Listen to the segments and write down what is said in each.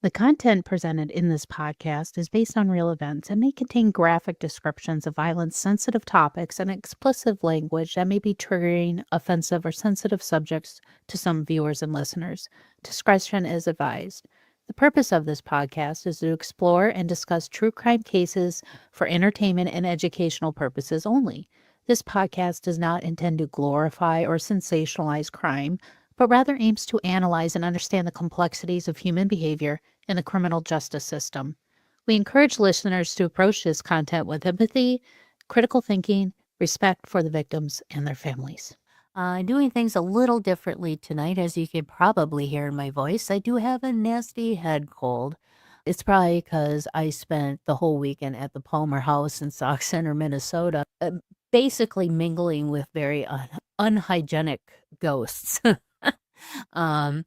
The content presented in this podcast is based on real events and may contain graphic descriptions of violence, sensitive topics, and explicit language that may be triggering, offensive, or sensitive subjects to some viewers and listeners. Discretion is advised. The purpose of this podcast is to explore and discuss true crime cases for entertainment and educational purposes only. This podcast does not intend to glorify or sensationalize crime, but rather aims to analyze and understand the complexities of human behavior in the criminal justice system. We encourage listeners to approach this content with empathy, critical thinking, respect for the victims and their families. Doing things a little differently tonight, as you could probably hear in my voice. I do have a nasty head cold. It's probably because I spent the whole weekend at the Palmer House in Sauk Center, Minnesota, basically mingling with very unhygienic ghosts. um,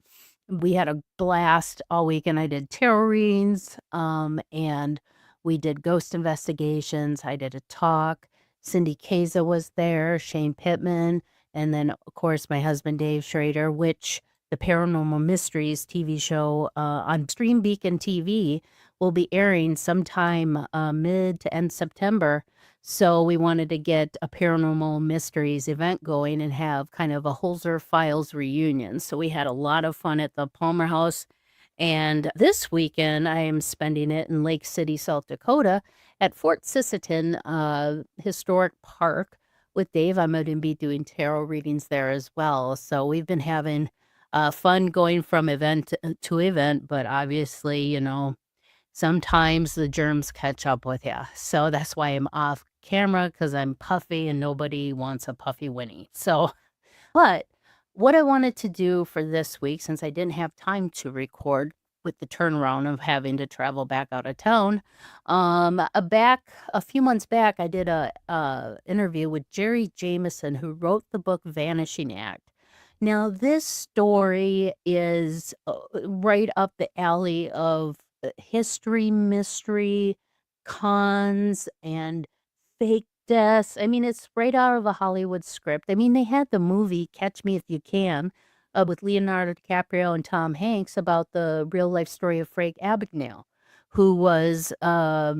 we had a blast all weekend. I did tarot readings, and we did ghost investigations. I did a talk. Cindy Kaza was there, Shane Pittman, and then, of course, my husband, Dave Schrader, which the Paranormal Mysteries TV show on Stream Beacon TV will be airing sometime mid to end September. So we wanted to get a Paranormal Mysteries event going and have kind of a Holzer Files reunion. So we had a lot of fun at the Palmer House. And this weekend, I am spending it in Lake City, South Dakota at Fort Sisseton Historic Park with Dave. I'm going to be doing tarot readings there as well. So we've been having fun going from event to event, but obviously, sometimes the germs catch up with you. So that's why I'm off camera, because I'm puffy and nobody wants a puffy Winnie. So, but what I wanted to do for this week, since I didn't have time to record with the turnaround of having to travel back out of town, a few months back, I did a interview with Jerry Jamison, who wrote the book Vanishing Act. Now, this story is right up the alley of history, mystery, cons, and fake deaths. I mean, it's right out of a Hollywood script. I mean, they had the movie Catch Me If You Can with Leonardo DiCaprio and Tom Hanks about the real life story of Frank Abagnale, who was a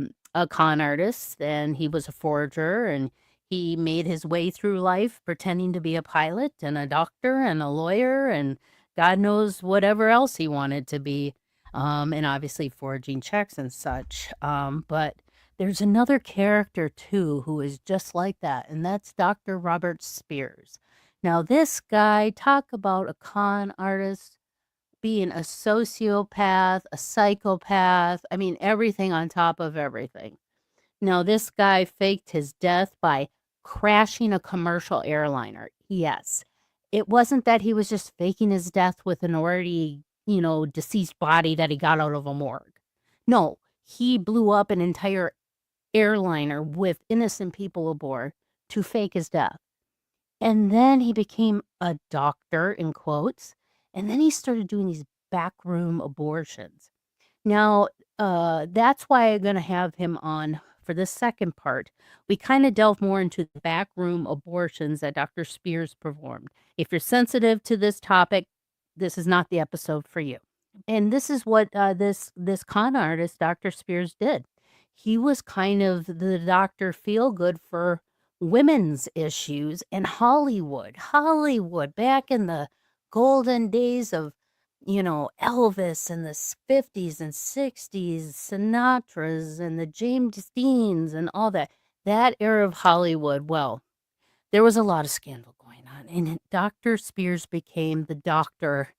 con artist, and he was a forger, and he made his way through life pretending to be a pilot and a doctor and a lawyer and God knows whatever else he wanted to be, and obviously forging checks and such. But there's another character too who is just like that, and that's Dr. Robert Spears. Now, this guy, talk about a con artist being a sociopath, a psychopath. I mean, everything on top of everything. Now, this guy faked his death by crashing a commercial airliner. Yes. It wasn't that he was just faking his death with an already, deceased body that he got out of a morgue. No, he blew up an entire airliner with innocent people aboard to fake his death. And then he became a doctor, in quotes, and then he started doing these backroom abortions. Now, that's why I'm going to have him on for the second part. We kind of delve more into the backroom abortions that Dr. Spears performed. If you're sensitive to this topic, this is not the episode for you. And this is what this con artist, Dr. Spears, did. He was kind of the Dr. Feelgood for women's issues in Hollywood. Hollywood, back in the golden days of Elvis in the 50s and 60s, Sinatra's and the James Deans and all that. That era of Hollywood, well, there was a lot of scandal going on. And Dr. Spears became the doctor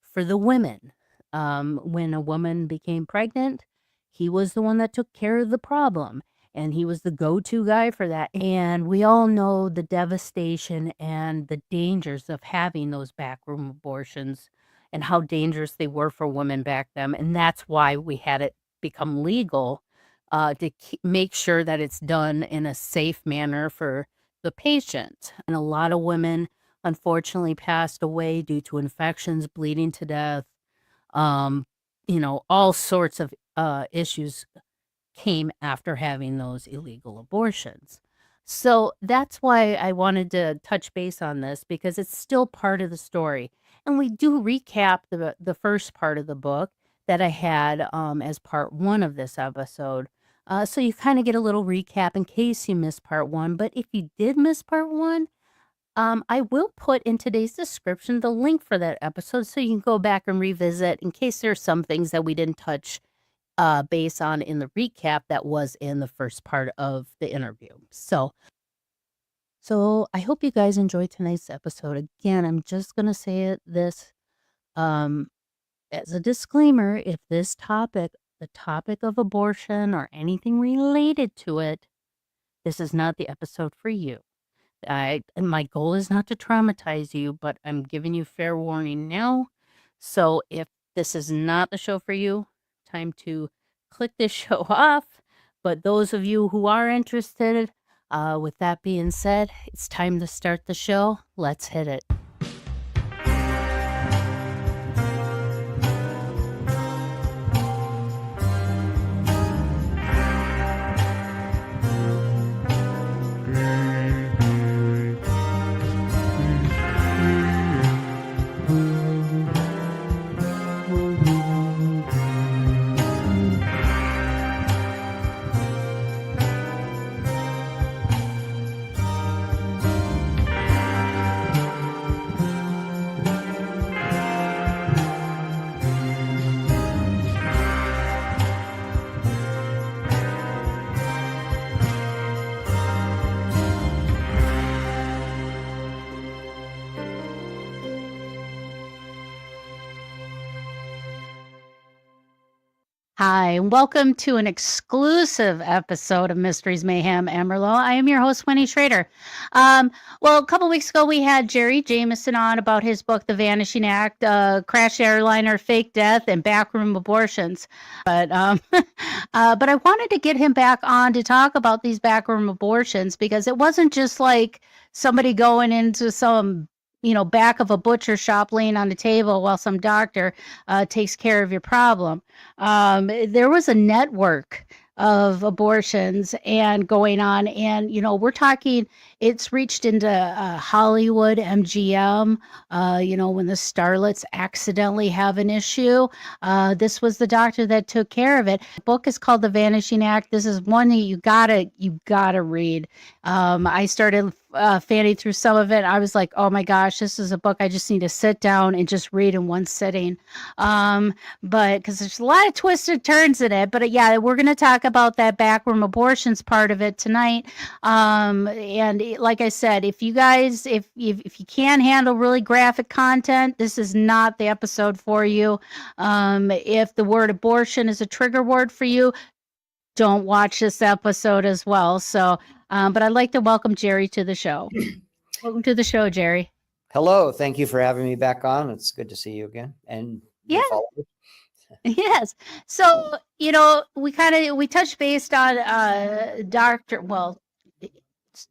for the women. When a woman became pregnant, he was the one that took care of the problem. And he was the go-to guy for that. And we all know the devastation and the dangers of having those backroom abortions and how dangerous they were for women back then. And that's why we had it become legal to make sure that it's done in a safe manner for the patient. And a lot of women, unfortunately, passed away due to infections, bleeding to death. All sorts of issues came after having those illegal abortions. So that's why I wanted to touch base on this, because it's still part of the story. And we do recap the first part of the book. that I had as part one of this episode. So you kind of get a little recap in case you missed part one. But if you did miss part one, I will put in today's description the link for that episode so you can go back and revisit in case there's some things that we didn't touch base on in the recap that was in the first part of the interview. So I hope you guys enjoyed tonight's episode. Again, I'm just going to say this um, as a disclaimer. If this topic, the topic of abortion or anything related to it, this is not the episode for you. My goal is not to traumatize you, but I'm giving you fair warning now. So if this is not the show for you, time to click this show off. But those of you who are interested, with that being said, it's time to start the show. Let's hit it. Hi, and welcome to an exclusive episode of Mysteries, Mayhem, and Merlot. I am your host, Winnie Schrader. Well, a couple weeks ago, we had Jerry Jamison on about his book, The Vanishing Act, Crashed Airliner, Fake Death, and Backroom Abortions. But I wanted to get him back on to talk about these backroom abortions because it wasn't just like somebody going into some back of a butcher shop laying on the table while some doctor takes care of your problem. There was a network of abortions and going on, and we're talking, it's reached into Hollywood, MGM. When the starlets accidentally have an issue, this was the doctor that took care of it. The book is called The Vanishing Act. This is one that you gotta read. I started fanning through some of it. I was like, oh my gosh, this is a book I just need to sit down and just read in one sitting. But because there's a lot of twisted turns in it. But yeah, we're going to talk about that backroom abortions part of it tonight. And like I said, if you guys, if you can't handle really graphic content, this is not the episode for you. If the word abortion is a trigger word for you, don't watch this episode as well. So, but I'd like to welcome Jerry to the show. Welcome to the show, Jerry. Hello. Thank you for having me back on. It's good to see you again. And yeah. Yes. So, we touched based on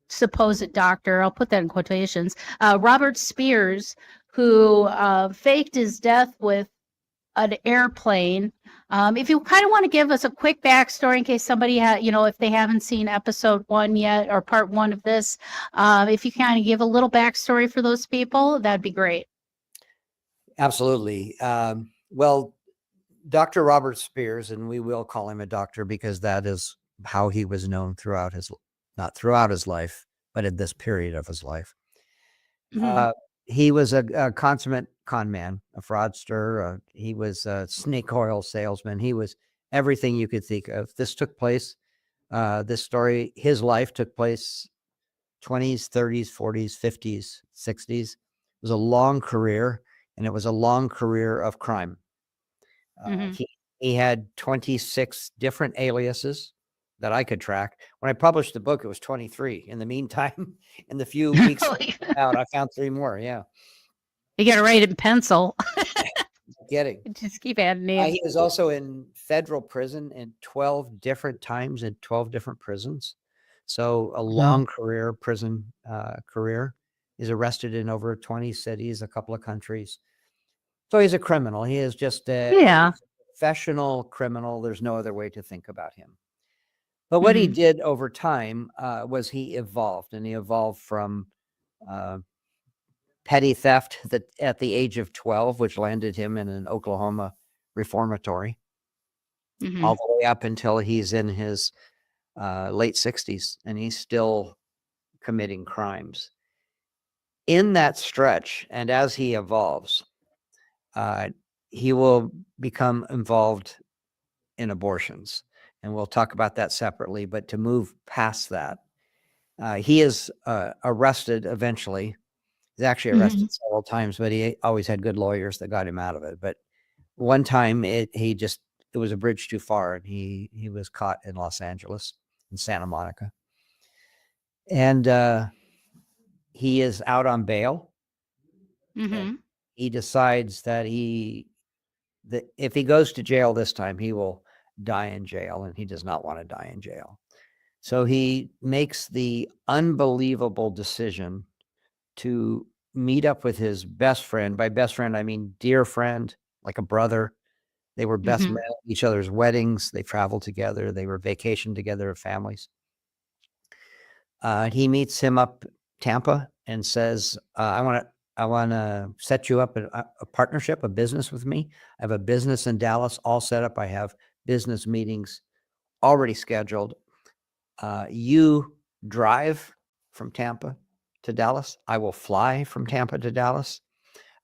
supposed doctor, I'll put that in quotations, Robert Spears, who faked his death with an airplane. If you kind of want to give us a quick backstory in case somebody if they haven't seen episode 1 yet or part 1 of this, if you kind of give a little backstory for those people, that'd be great. Absolutely. Well, Dr. Robert Spears, and we will call him a doctor because that is how he was known not throughout his life, but in this period of his life. Mm-hmm. He was a consummate con man, a fraudster. He was a snake oil salesman. He was everything you could think of. This took place, his life took place 20s, 30s, 40s, 50s, 60s. It was a long career, and it was a long career of crime. Mm-hmm. He had 26 different aliases that I could track. When I published the book, it was 23. In the meantime, in the few weeks out, I found 3 more. Yeah. You got to write it in pencil. Just keep adding names. He was also in federal prison in 12 different times in 12 different prisons. So a long prison career. He's arrested in over 20 cities, a couple of countries. So he's a criminal. He is just a professional criminal. There's no other way to think about him. But what he did over time was he evolved, and he evolved from petty theft at the age of 12, which landed him in an Oklahoma reformatory, Mhm. all the way up until he's in his late 60s, and he's still committing crimes. In that stretch, and as he evolves, he will become involved in abortions. And we'll talk about that separately. But to move past that, he is arrested eventually. He's actually arrested several times, but he always had good lawyers that got him out of it. But one time it was a bridge too far, and he was caught in Los Angeles, in Santa Monica. And he is out on bail. And he decides that if he goes to jail this time, he will die in jail, and he does not want to die in jail. So he makes the unbelievable decision to meet up with his best friend. By best friend, I mean dear friend, like a brother. They were best men at each other's weddings. They traveled together. They were vacationed together as families. He meets him up Tampa and says, I want to set you up a partnership, a business with me. I have a business in Dallas all set up. I have business meetings already scheduled. You drive from Tampa to Dallas. I will fly from Tampa to Dallas.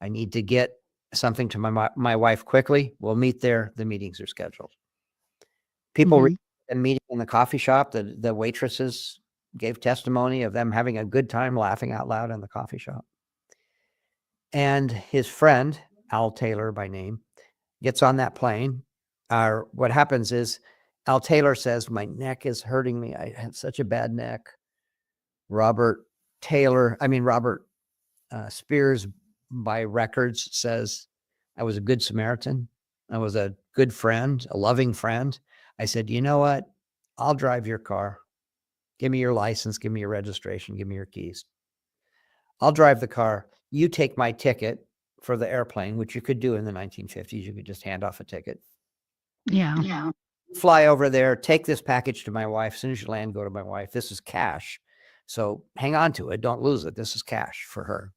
I need to get something to my wife quickly. We'll meet there. The meetings are scheduled. People meeting in the coffee shop. The waitresses gave testimony of them having a good time laughing out loud in the coffee shop. And his friend, Al Taylor by name, gets on that plane. What happens is Al Taylor says, my neck is hurting me. I have such a bad neck. Robert Spears, by records, says, I was a good Samaritan. I was a good friend, a loving friend. I said, you know what? I'll drive your car. Give me your license. Give me your registration. Give me your keys. I'll drive the car. You take my ticket for the airplane, which you could do in the 1950s. You could just hand off a ticket. Yeah. Fly over there, take this package to my wife. As soon as you land, go to my wife. This is cash. So hang on to it. Don't lose it. This is cash for her.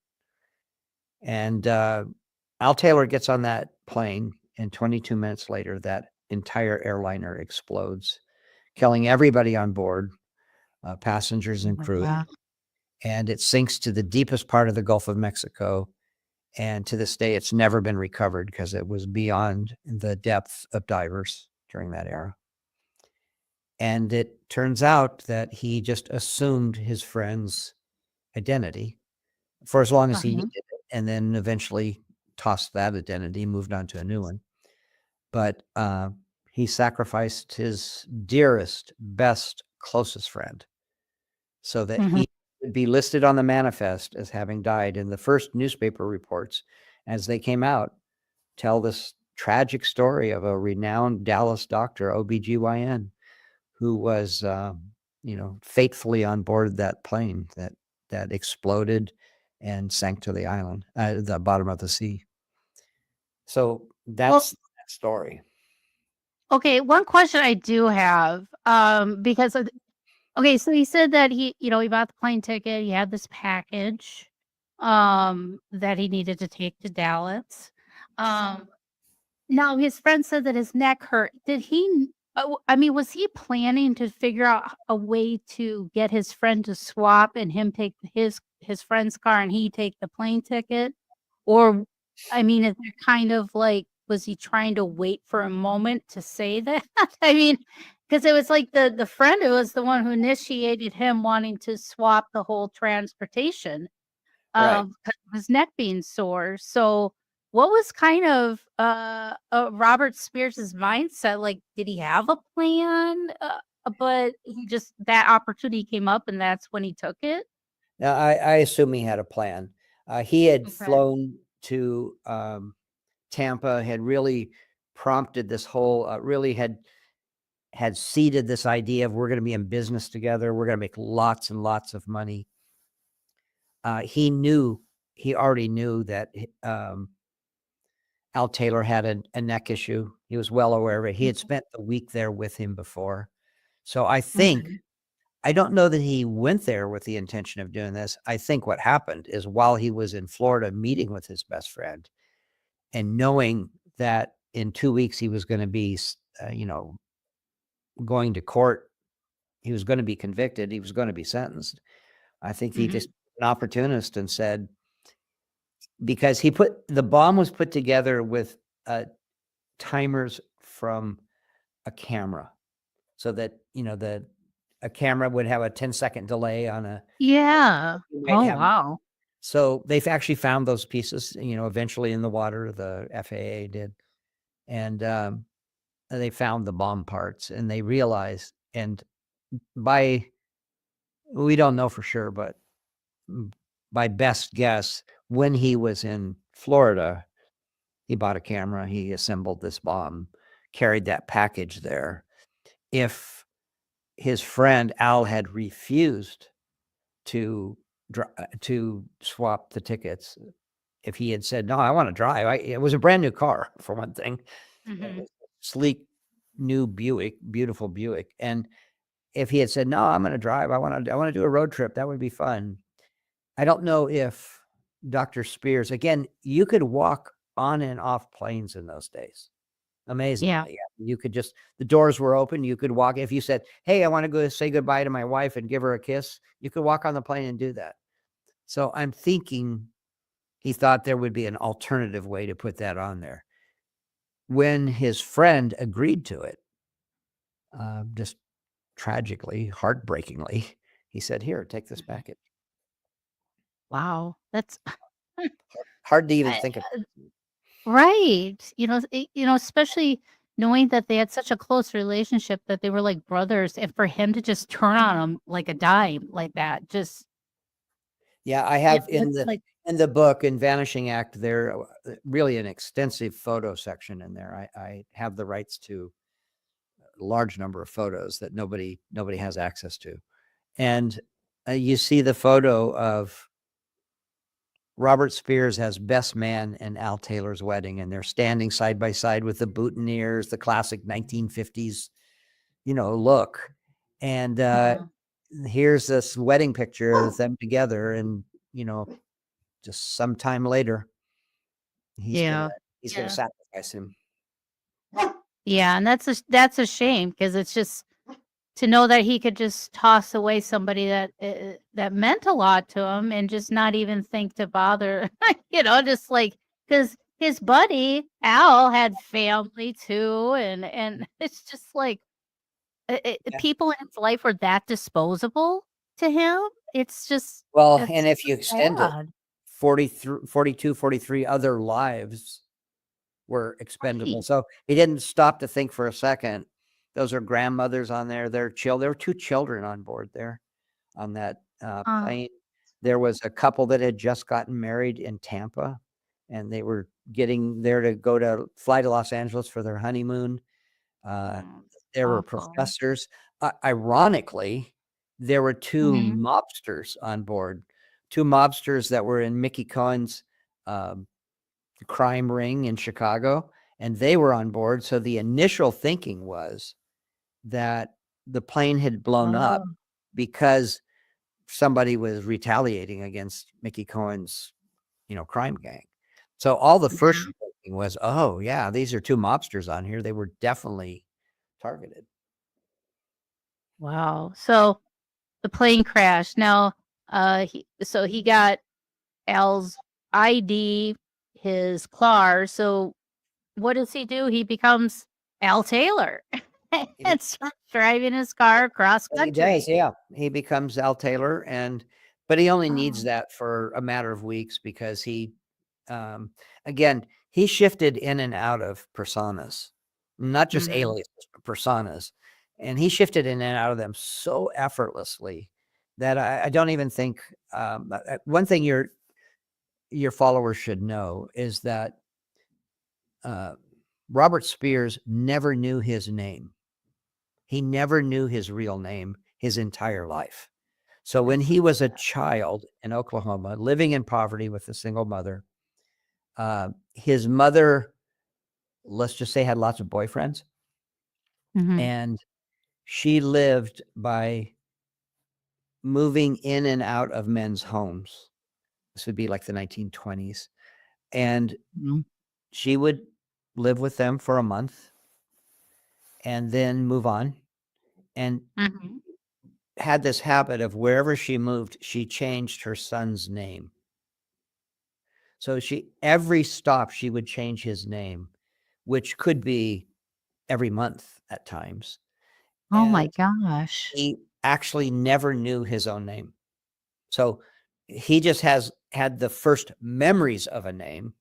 And Al Taylor gets on that plane, and 22 minutes later, that entire airliner explodes, killing everybody on board, passengers and crew. Wow. And it sinks to the deepest part of the Gulf of Mexico. And to this day, it's never been recovered because it was beyond the depth of divers during that era. And it turns out that he just assumed his friend's identity for as long as he needed it, and then eventually tossed that identity, moved on to a new one. But he sacrificed his dearest, best, closest friend so that he would be listed on the manifest as having died. And the first newspaper reports, as they came out, tell this tragic story of a renowned Dallas doctor, OBGYN, who was, fatefully on board that plane that exploded and sank to the island, the bottom of the sea. So that's that story. Okay, one question I do have, because so he said that he bought the plane ticket, he had this package, that he needed to take to Dallas. Now his friend said that his neck hurt. Did he? Was he planning to figure out a way to get his friend to swap and him take his friend's car and he take the plane ticket? Or, is it kind of like, was he trying to wait for a moment to say that? Because it was like the friend who was the one who initiated him wanting to swap the whole transportation, Right. because of his neck being sore. So what was kind of Robert Spears's mindset? Like, did he have a plan? But he just, that opportunity came up and that's when he took it. Now, I assume he had a plan. He had Okay. flown to Tampa, had really prompted this whole, really had seeded this idea of we're going to be in business together. We're going to make lots and lots of money. He already knew that Al Taylor had a neck issue. He was well aware of it. He had spent the week there with him before. So I think, I don't know that he went there with the intention of doing this. I think what happened is while he was in Florida meeting with his best friend and knowing that in 2 weeks he was going to be, going to court. He was going to be convicted. He was going to be sentenced. I think he just an opportunist and said, because the bomb was put together with timers from a camera, so that a camera would have a 10-second delay on a. Yeah. might Oh, have- wow. So they've actually found those pieces, eventually in the water. The FAA did, and they found the bomb parts, and they realized, and we don't know for sure, but by best guess, when he was in Florida, he bought a camera, he assembled this bomb, carried that package there. If his friend Al had refused to swap the tickets, if he had said, "No, I want to drive," it was a brand new car, for one thing. It was a sleek, new Buick, beautiful Buick. And if he had said, "No, I'm going to drive. I want to do a road trip. That would be fun." I don't know if Dr. Spears, again, you could walk on and off planes in those days. Amazingly. Yeah. You could just, the doors were open. You could walk. If you said, "Hey, I want to go say goodbye to my wife and give her a kiss," you could walk on the plane and do that. So I'm thinking he thought there would be an alternative way to put that on there. When his friend agreed to it, just tragically, heartbreakingly, he said, "Here, take this package." Wow. That's Hard to even I- think of. right. Especially knowing that they had such a close relationship, that they were like brothers, and for him to just turn on him like a dime like that, just Yeah, I have that's like, in the book, in Vanishing Act, there really an extensive photo section in there. I have the rights to a large number of photos that nobody has access to. And you see the photo of Robert Spears as best man in Al Taylor's wedding, and they're standing side by side with the boutonnieres, the classic 1950s, look. And here's this wedding picture of them together, and just sometime later, he's yeah. gonna sacrifice him. Yeah, and that's a shame, because it's just to know that he could just toss away somebody that meant a lot to him, and just not even think to bother, just like, because his buddy Al had family too, and it's just like Yeah. people in his life were that disposable to him. It's just Well, it's and if you extend it, sad. 42, 43 other lives were expendable. Right. So he didn't stop to think for a second. Those are grandmothers on there. There were 2 children on board there on that plane. There was a couple that had just gotten married in Tampa, and they were getting there to fly to Los Angeles for their honeymoon. There were Awful. professors. Ironically, there were 2 mobsters on board, 2 mobsters that were in Mickey Cohen's crime ring in Chicago, and they were on board. So the initial thinking was that the plane had blown up because somebody was retaliating against Mickey Cohen's, crime gang. So all the first thinking was, "Oh yeah, these are 2 mobsters on here. They were definitely targeted." Wow. So the plane crashed. Now, he got Al's ID, his car. So what does he do? He becomes Al Taylor and starts driving his car across He country. does, yeah. He becomes Al Taylor, but he only needs Oh. that for a matter of weeks, because again, he shifted in and out of personas, not just aliases, but personas. And he shifted in and out of them so effortlessly that I don't even think, one thing your followers should know is that Robert Spears never knew his name. He never knew his real name his entire life. So when he was a child in Oklahoma, living in poverty with a single mother, his mother, let's just say, had lots of boyfriends, and she lived by moving in and out of men's homes. This would be like the 1920s. And she would live with them for a month, and then move on. And Mhm. had this habit of wherever she moved, she changed her son's name. So every stop, she would change his name, which could be every month at times. Oh my And gosh. he actually never knew his own name. So he just had the first memories of a name,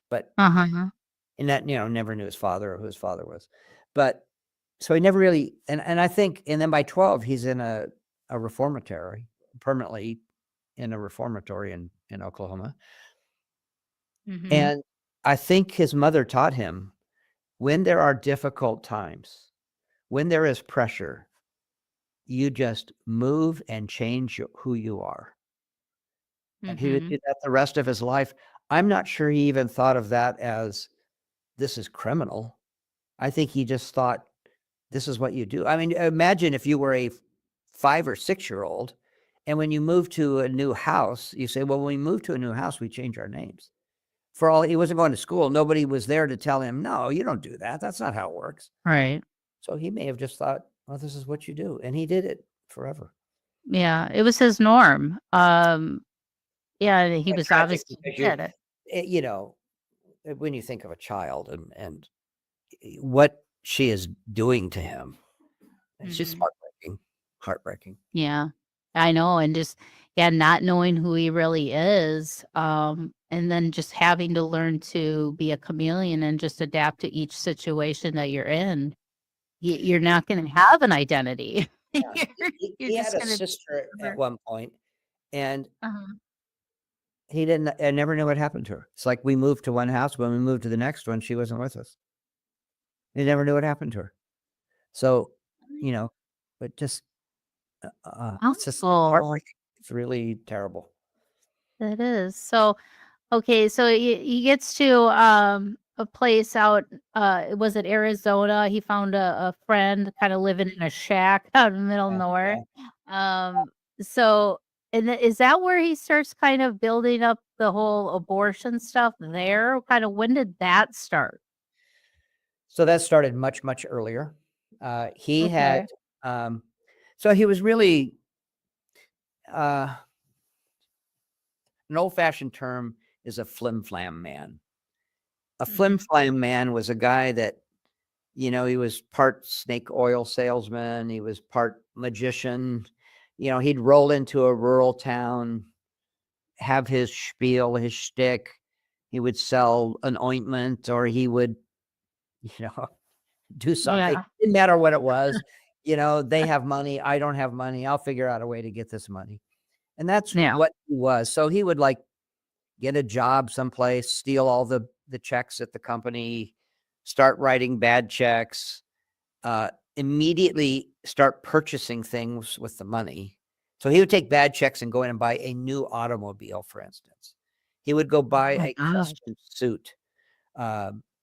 but Uh-huh. in that, never knew his father or who his father was. But so he never really, and I think, and then by 12, he's in a reformatory, permanently in a reformatory in Oklahoma. Mhm. And I think his mother taught him, when there are difficult times, when there is pressure, you just move and change who you are. And he would do Mhm. that the rest of his life. I'm not sure he even thought of that as, this is criminal. I think he just thought, this is what you do. I mean, imagine if you were a 5 or 6-year-old, and when you move to a new house, you say, well, when we move to a new house, we change our names. For all, he wasn't going to school. Nobody was there to tell him, no, you don't do that. That's not how it works. Right. So he may have just thought, well, this is what you do. And he did it forever. Yeah, it was his norm. Yeah, he Quite was tragic obviously because good at it. when you think of a child and what she is doing to him, it's just Mhm. heartbreaking. Yeah, I know, and just yeah, not knowing who he really is, and then just having to learn to be a chameleon and just adapt to each situation that you're in. You're not going to have an identity. Yeah. You're He had just a going sister at to. one point, and Uh-huh. he didn't, I never knew what happened to her. It's like we moved to one house. When we moved to the next one, she wasn't with us. He never knew what happened to her. So, you know, but just, it's just Awful. heartbreaking. It's really terrible. It is. So, okay, so he gets to a place out was it Arizona? He found a friend kind of living in a shack out in the middle of Yeah, nowhere. yeah. Um so and is that where he starts kind of building up the whole abortion stuff there? Kind of when did that start? So that started much, much earlier. He had, Okay. um, so he was really, uh, an old-fashioned term is a flim-flam man. A Mhm. flim-flam man was a guy that, he was part snake oil salesman. He was part magician. He'd roll into a rural town, have his spiel, his shtick. He would sell an ointment, or he would, you know, do something. Yeah. Didn't matter what it was. They have money. I don't have money. I'll figure out a way to get this money. And that's Yeah. what he was. So he would like get a job someplace, steal all the checks at the company, start writing bad checks, immediately start purchasing things with the money. So he would take bad checks and go in and buy a new automobile, for instance. He would go Oh buy my a God. custom suit.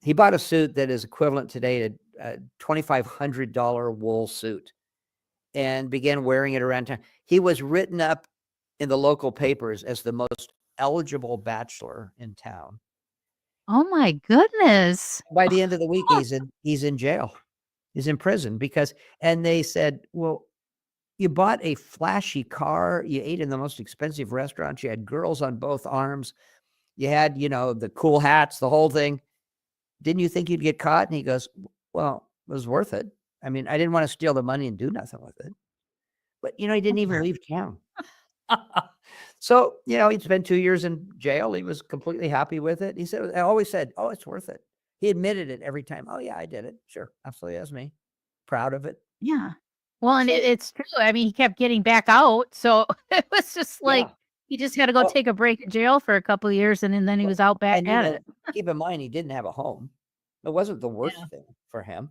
He bought a suit that is equivalent today to a $2,500 wool suit and began wearing it around town. He was written up in the local papers as the most eligible bachelor in town. Oh my goodness. By the end of the week, he's in jail. He's in prison and they said, well, you bought a flashy car. You ate in the most expensive restaurants. You had girls on both arms. You had, the cool hats, the whole thing. Didn't you think you'd get caught? And he goes, well, it was worth it. I mean, I didn't want to steal the money and do nothing with it. But, he didn't even leave town. So, he'd spent 2 years in jail. He was completely happy with it. He said, I always said, oh, it's worth it. He admitted it every time. Oh, yeah, I did it. Sure. Absolutely. That's me. Proud of it. Yeah. Well, and So, it's true. I mean, he kept getting back out, so it was just yeah. like he just had to go Well, take a break in jail for a couple of years, and then he was out back and, at it. keep in mind, he didn't have a home. It wasn't the Yeah. worst thing for him.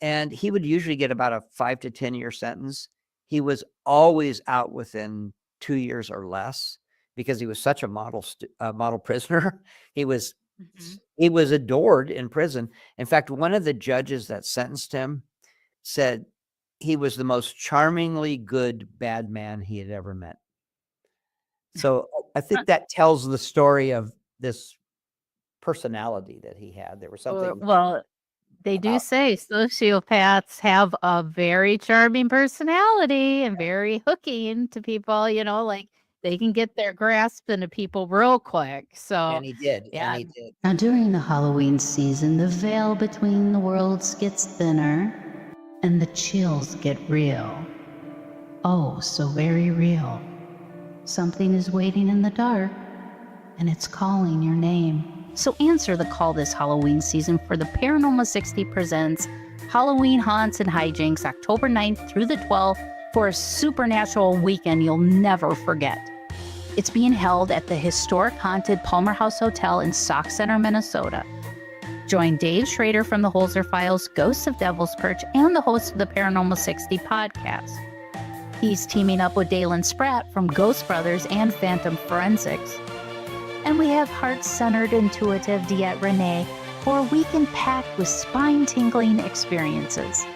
And he would usually get about a 5 to 10-year sentence. He was always out within 2 years or less because he was such a model prisoner. He was Mhm. he was adored in prison. In fact, one of the judges that sentenced him said he was the most charmingly good bad man he had ever met. So I think that tells the story of this personality that he had. There was Or something well, they do about say sociopaths have a very charming personality and very hooking to people, like they can get their grasp into people real quick. So, and he did, and yeah. he did. Now, during the Halloween season, the veil between the worlds gets thinner and the chills get real. Oh, so very real. Something is waiting in the dark, and it's calling your name. So answer the call this Halloween season for the Paranormal 60 presents Halloween Haunts and Hijinks, October 9th through the 12th, for a supernatural weekend you'll never forget. It's being held at the historic haunted Palmer House Hotel in Sauk Center, Minnesota. Join Dave Schrader from the Holzer Files, Ghosts of Devil's Perch, and the host of the Paranormal 60 podcast. He's teaming up with Dalen Spratt from Ghost Brothers and Phantom Forensics. And we have heart-centered, intuitive Diet Renee for a weekend packed with spine-tingling experiences.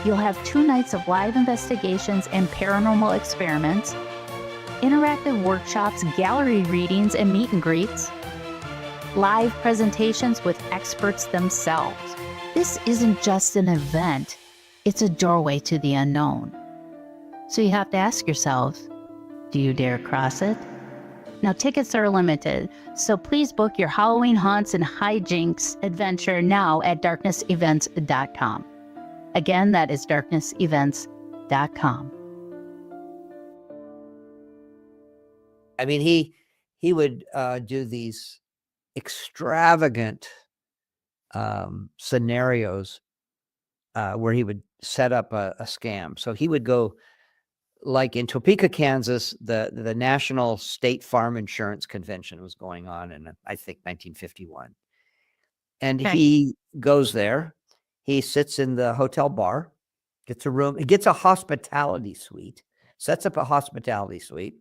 You'll have 2 nights of live investigations and paranormal experiments, interactive workshops, gallery readings, and meet and greets, live presentations with experts themselves. This isn't just an event, it's a doorway to the unknown. So you have to ask yourself, do you dare cross it? Now, tickets are limited, so please book your Halloween Haunts and Hijinks adventure now at darknessevents.com. Again, that is darknessevents.com. I mean, he would do these extravagant scenarios where he would set up a scam. So he would go, like in Topeka, Kansas, the National State Farm Insurance Convention was going on in, I think, 1951. And Okay. he goes there. He sits in the hotel bar, gets a room, he gets a hospitality suite, sets up a hospitality suite,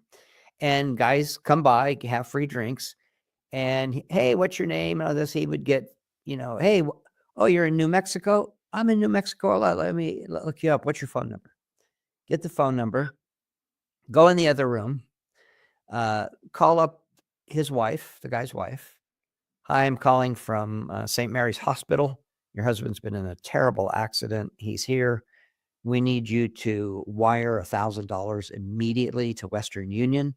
and guys come by, have free drinks, and hey, what's your name? And all this, he would get, hey, oh, you're in New Mexico? I'm in New Mexico. Let me look you up. What's your phone number? Get the phone number, go in the other room, call up his wife, the guy's wife. Hi, I'm calling from St. Mary's Hospital. Your husband's been in a terrible accident. He's here. We need you to wire $1,000 immediately to Western Union.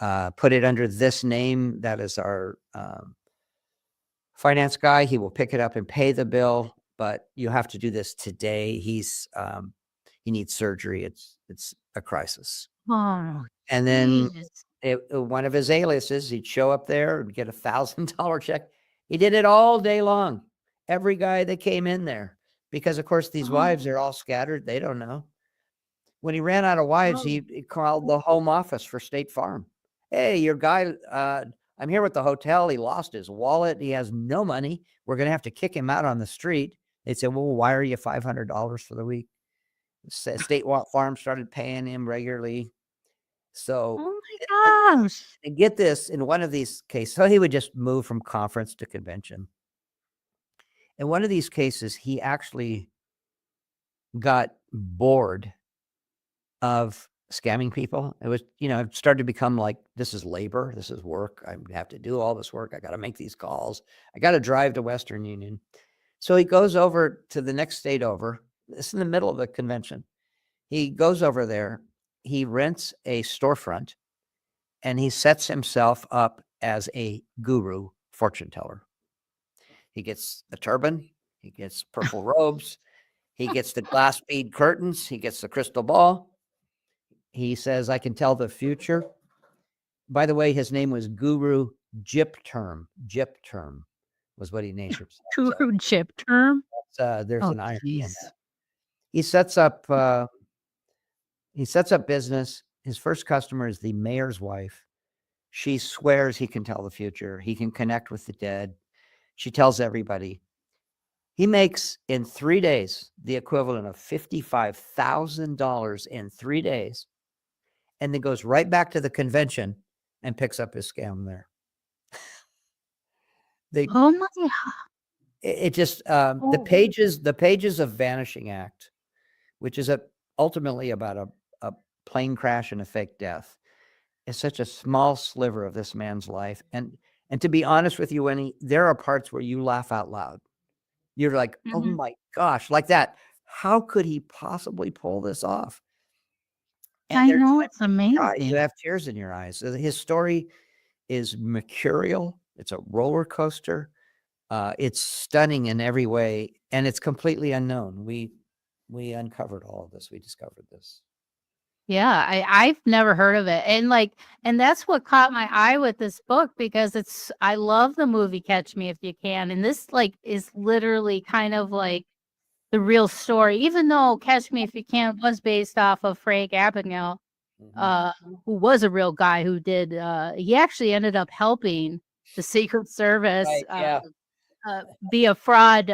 Put it under this name. That is our finance guy. He will pick it up and pay the bill, but you have to do this today. He needs surgery. It's a crisis. Oh, And then geez. one of his aliases, he'd show up there and get $1,000 check. He did it all day long. Every guy that came in there, because of course these wives are all scattered. They don't know. When he ran out of wives, he called the home office for State Farm. Hey, your guy, I'm here with the hotel. He lost his wallet. He has no money. We're going to have to kick him out on the street. They said, well, we'll wire you $500 for the week. State Farm started paying him regularly. So, Oh my gosh. and get this, in one of these cases, so he would just move from conference to convention. In one of these cases, he actually got bored of scamming people. It was, it started to become like, this is labor. This is work. I have to do all this work. I got to make these calls. I got to drive to Western Union. So he goes over to the next state over. It's in the middle of the convention. He goes over there. He rents a storefront and he sets himself up as a guru fortune teller. He gets a turban. He gets purple robes. He gets the glass bead curtains. He gets the crystal ball. He says, I can tell the future. By the way, his name was Guru Gypterm. Gypterm was what he named himself. True chip term. There's an irony in that. He sets up business. His first customer is the mayor's wife. She swears he can tell the future. He can connect with the dead. She tells everybody. He makes in 3 days the equivalent of $55,000 in 3 days, and then goes right back to the convention and picks up his scam there. Oh my. It just the pages of Vanishing Act, which is ultimately about a plane crash and a fake death, is such a small sliver of this man's life. And And to be honest with you, Winnie, there are parts where you laugh out loud. You're like, oh Mhm. my gosh, like that. How could he possibly pull this off? And I there's know, times it's when you cry, you amazing. have tears in your eyes. His story is mercurial. It's a roller coaster. It's stunning in every way, and it's completely unknown. We uncovered all of this. We discovered this. Yeah, I've never heard of it, and that's what caught my eye with this book because I love the movie Catch Me If You Can, and this, is literally kind of like the real story, even though Catch Me If You Can was based off of Frank Abagnale, Mhm. uh, who was a real guy who did, he actually ended up helping the Secret Service, Right. Yeah. be a fraud,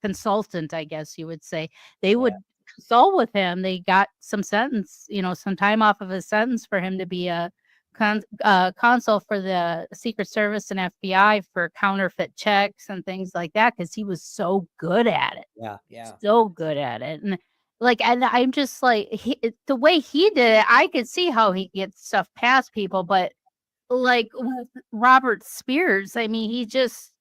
consultant, I guess you would say. They Yeah. would consult with him. They got some time off of his sentence for him to be a consul for the Secret Service and FBI for counterfeit checks and things like that because he was so good at it. Yeah. Yeah. So good at it. And I'm just like, the way he did it, I could see how he gets stuff past people, but like with Robert Spears, I mean, he just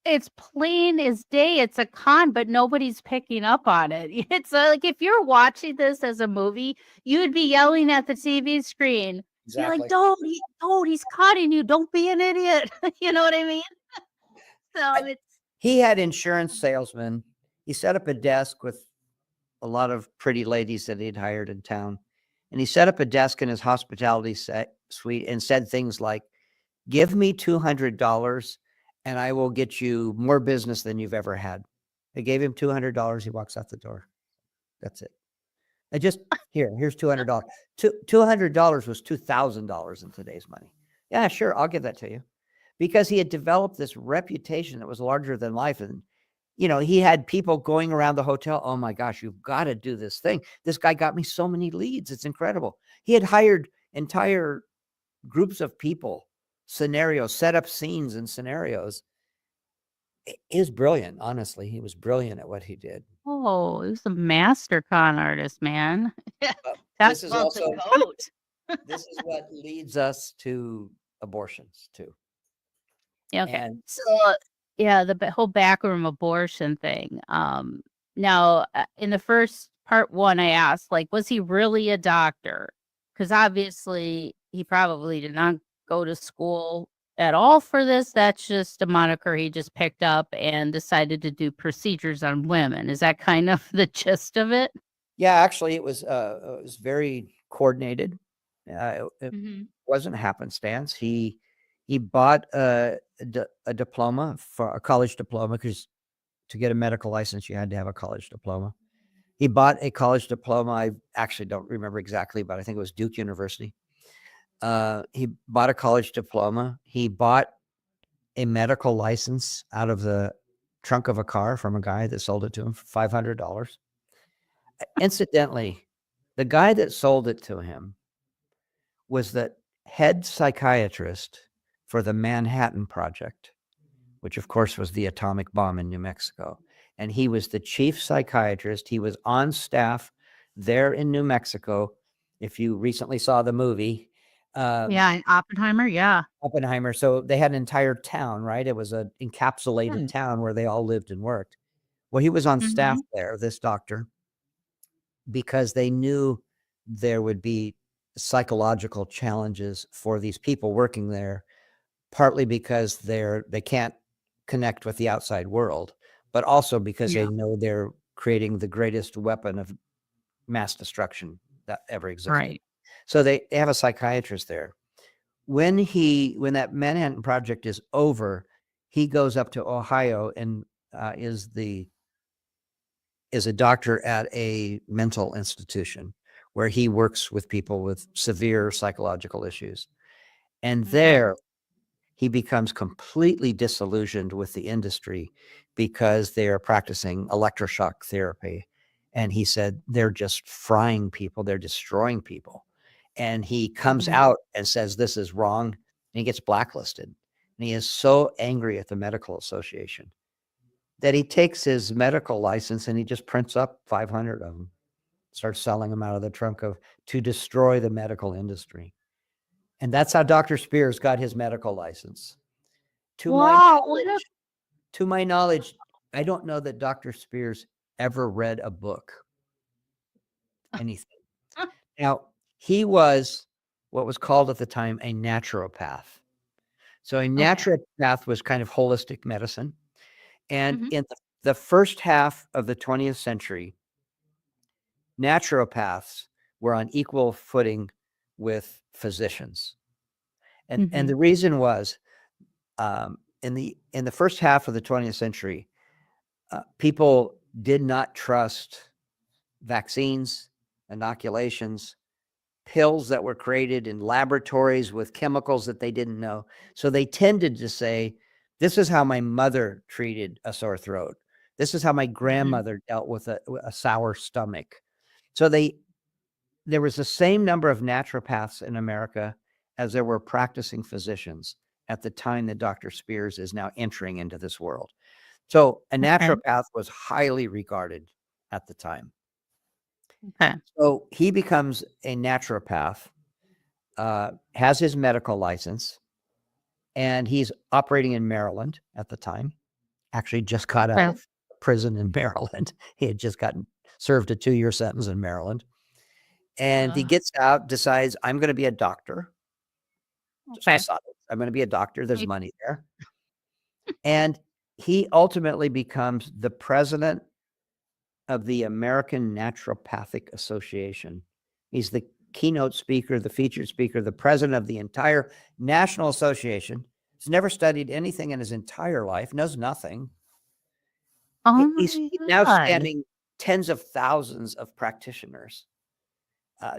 it's plain as day, it's a con, but nobody's picking up on it. It's, like, if you're watching this as a movie, you'd be yelling at the TV screen, be like, Exactly. Don't, he's cutting you, don't be an idiot." You know what I mean? So I, he had insurance salesmen. He set up a desk with a lot of pretty ladies that he'd hired in town. And he set up a desk in his hospitality suite and said things like, give me $200 and I will get you more business than you've ever had. They gave him $200. He walks out the door. That's it. I just, here's $200. $200 was $2,000 in today's money. Yeah, sure. I'll give that to you. Because he had developed this reputation that was larger than life. And, he had people going around the hotel. Oh my gosh, you've got to do this thing. This guy got me so many leads. It's incredible. He had hired entire groups of people, scenarios, set up scenes and scenarios. He was brilliant. Honestly, he was brilliant at what he did. Oh, he was a master con artist, man. Talk This is about the also, goat. this is what leads us to abortions too. Yeah, okay. And So, yeah, the whole backroom abortion thing. Now, in the first part one, I asked, like, was he really a doctor? Because obviously, he probably did not go to school at all for this. That's just a moniker he just picked up and decided to do procedures on women. Is that kind of the gist of it? yeah, actually, it was very coordinated. It Hmm. wasn't happenstance. He bought a diploma, for a college diploma, because to get a medical license, you had to have a college diploma. He bought a college diploma. I actually don't remember exactly, but I think it was Duke University. He bought a college diploma. He bought a medical license out of the trunk of a car from a guy that sold it to him for $500. Incidentally, the guy that sold it to him was the head psychiatrist for the Manhattan Project, which of course was the atomic bomb in New Mexico. And he was the chief psychiatrist. He was on staff there in New Mexico. If you recently saw the movie, Yeah, and Oppenheimer. Yeah. Oppenheimer. So they had an entire town, right? It was an encapsulated town where they all lived and worked. Well, he was on staff Mm-hmm. there, this doctor, because they knew there would be psychological challenges for these people working there, partly because they can't connect with the outside world, but also because Yeah. they know they're creating the greatest weapon of mass destruction that ever existed. Right. So they have a psychiatrist there. When that Manhattan Project is over, he goes up to Ohio and is a doctor at a mental institution where he works with people with severe psychological issues. And there he becomes completely disillusioned with the industry because they are practicing electroshock therapy. And he said, they're just frying people, they're destroying people. And he comes Mhm. out and says, this is wrong. And he gets blacklisted. And he is so angry at the medical association that he takes his medical license and he just prints up 500 of them, starts selling them out of the trunk of to destroy the medical industry. And that's how Dr. Spears got his medical license. Wow. To my knowledge, I don't know that Dr. Spears ever read a book, anything. Now, he was what was called at the time a naturopath. So a naturopath was kind of holistic medicine. And in the first half of the 20th century, naturopaths were on equal footing with physicians. And the reason was in the first half of the 20th century, people did not trust vaccines, inoculations, pills that were created in laboratories with chemicals that they didn't know. So they tended to say, this is how my mother treated a sore throat. This is how my grandmother dealt with a sour stomach. So there was the same number of naturopaths in America as there were practicing physicians at the time that Dr. Spears is now entering into this world. So a naturopath was highly regarded at the time. Okay. So he becomes a naturopath, has his medical license, and he's operating in Maryland at the time. Actually, just got out of prison in Maryland. He had just served a 2-year sentence in Maryland. And he gets out, decides, I'm going to be a doctor. I'm going to be a doctor. There's money there. And he ultimately becomes the president of the American Naturopathic Association. He's the keynote speaker, the featured speaker, the president of the entire National Association. He's never studied anything in his entire life, knows nothing. He's now standing tens of thousands of practitioners,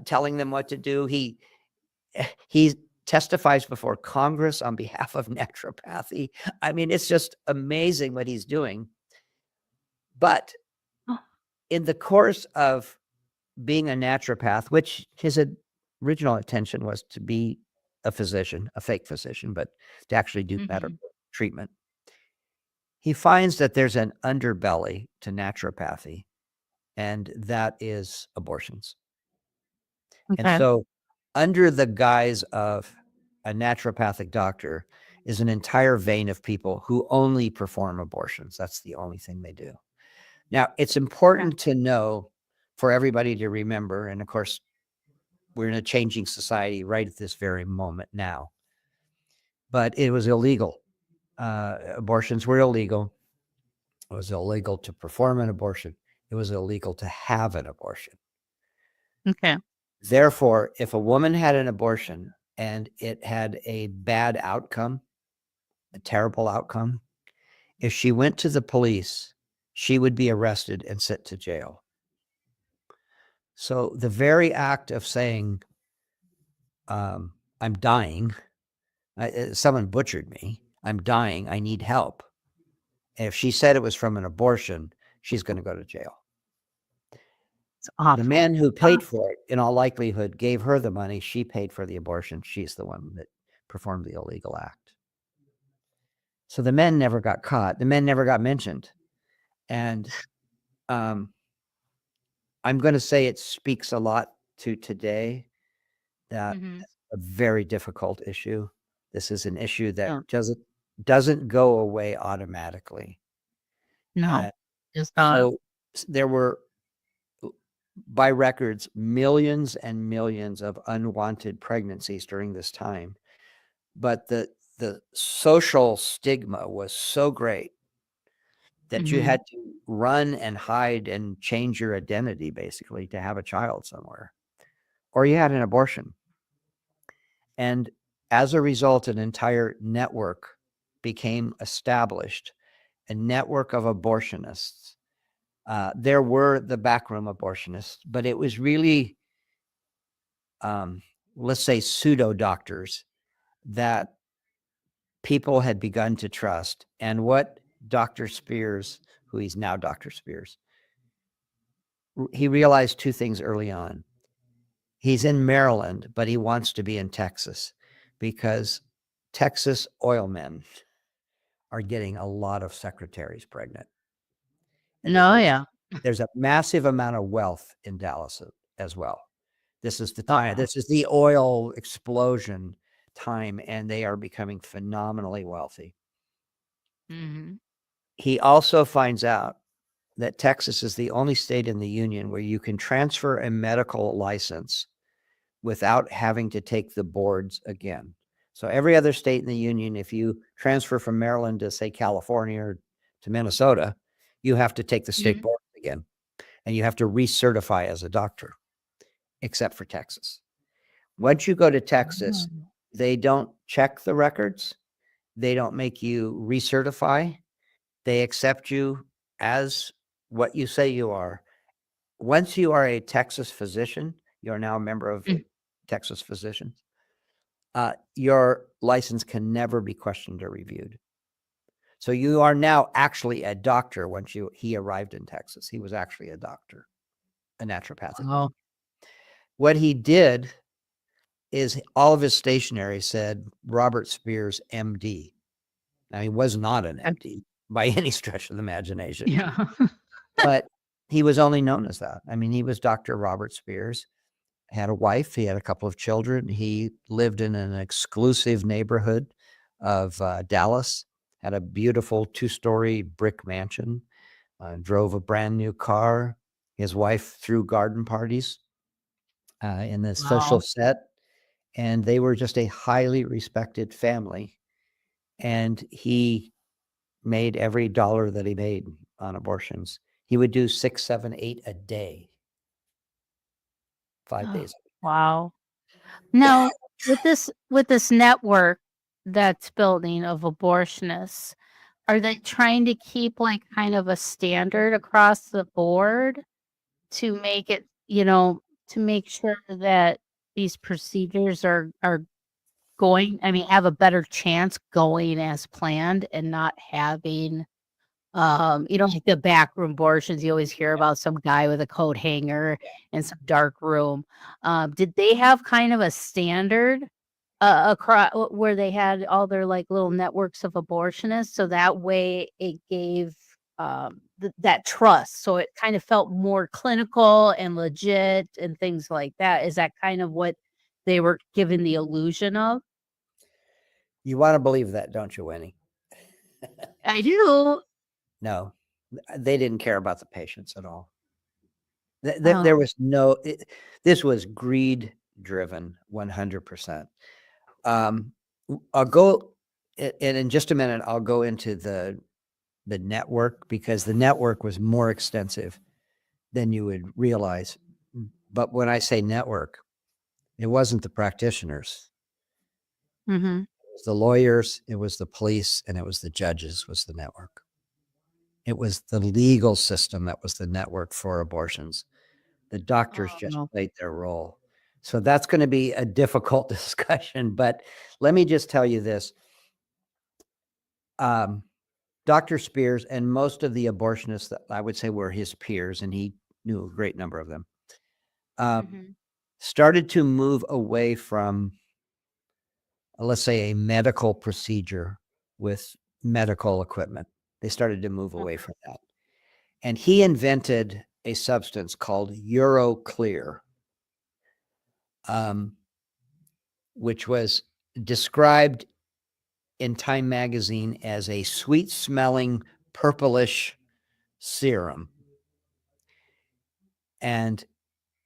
telling them what to do. He testifies before Congress on behalf of naturopathy. I mean, it's just amazing what he's doing. But in the course of being a naturopath, which his original intention was to be a physician, a fake physician, but to actually do better treatment, he finds that there's an underbelly to naturopathy, and that is abortions. And so under the guise of a naturopathic doctor is an entire vein of people who only perform abortions. That's the only thing they do. Now, it's important to know, for everybody to remember, and of course, we're in a changing society right at this very moment now, but it was illegal. Abortions were illegal. It was illegal to perform an abortion. It was illegal to have an abortion. Okay. Therefore, if a woman had an abortion and it had a bad outcome, a terrible outcome, if she went to the police, she would be arrested and sent to jail. So the very act of saying, I'm dying, someone butchered me, I'm dying, I need help. And if she said it was from an abortion, she's going to go to jail. It's awful. The man who paid for it, in all likelihood, gave her the money. She paid for the abortion. She's the one that performed the illegal act. So the men never got caught. The men never got mentioned. And I'm going to say it speaks a lot to today that a very difficult issue. This is an issue that doesn't go away automatically. No, it's not. So there were, by records, millions and millions of unwanted pregnancies during this time. But the social stigma was so great that you had to run and hide and change your identity, basically, to have a child somewhere, or you had an abortion. And as a result, an entire network became established, a network of abortionists. There were the backroom abortionists, but it was really, let's say, pseudo doctors that people had begun to trust. And what Dr. Spears, who he's now Dr. Spears, he realized two things early on. He's in Maryland, but he wants to be in Texas because Texas oil men are getting a lot of secretaries pregnant. There's a massive amount of wealth in Dallas as well. This is the time. This is the oil explosion time, and they are becoming phenomenally wealthy. Mhm. He also finds out that Texas is the only state in the union where you can transfer a medical license without having to take the boards again. So every other state in the union, if you transfer from Maryland to, say, California or to Minnesota, you have to take the state Mhm. boards again, and you have to recertify as a doctor, except for Texas. Once you go to Texas, Oh. they don't check the records. They don't make you recertify. They accept you as what you say you are. Once you are a Texas physician, you're now a member of Mm. Texas Physicians. Your license can never be questioned or reviewed. So you are now actually a doctor. Once he arrived in Texas, he was actually a doctor, a naturopathic. Oh. What he did is all of his stationery said Robert Spears, MD. Now, he was not an MD by any stretch of the imagination, Yeah. but he was only known as that. I mean, he was Dr. Robert Spears, had a wife, he had a couple of children. He lived in an exclusive neighborhood of Dallas, had a beautiful 2-story brick mansion, drove a brand new car. His wife threw garden parties in the social Wow. set, and they were just a highly respected family. And he made every dollar that he made on abortions. He would do 6, 7, 8 a day, 5 days. Wow. Now, with this network that's building of abortionists, are they trying to keep like kind of a standard across the board to make it, to make sure that these procedures are going, I mean, have a better chance going as planned and not having, like the backroom abortions you always hear about, some guy with a coat hanger in some dark room. Did they have kind of a standard across where they had all their like little networks of abortionists, so that way it gave that trust, so it kind of felt more clinical and legit and things like that? Is that kind of what they were given the illusion of? You want to believe that, don't you, Winnie? I do. No, they didn't care about the patients at all. Oh. There was no, this was greed driven 100%. I'll go, and in just a minute, I'll go into the network, because the network was more extensive than you would realize. But when I say network, it wasn't the practitioners. Mhm. It was the lawyers, it was the police, and it was the judges was the network. It was the legal system that was the network for abortions. The doctors Oh, just no. played their role. So that's going to be a difficult discussion, but let me just tell you this. Dr. Spears and most of the abortionists that I would say were his peers, and he knew a great number of them, Mhm. started to move away from, let's say, a medical procedure with medical equipment. They started to move away Okay. from that. And he invented a substance called Euroclear, which was described in Time magazine as a sweet smelling purplish serum. And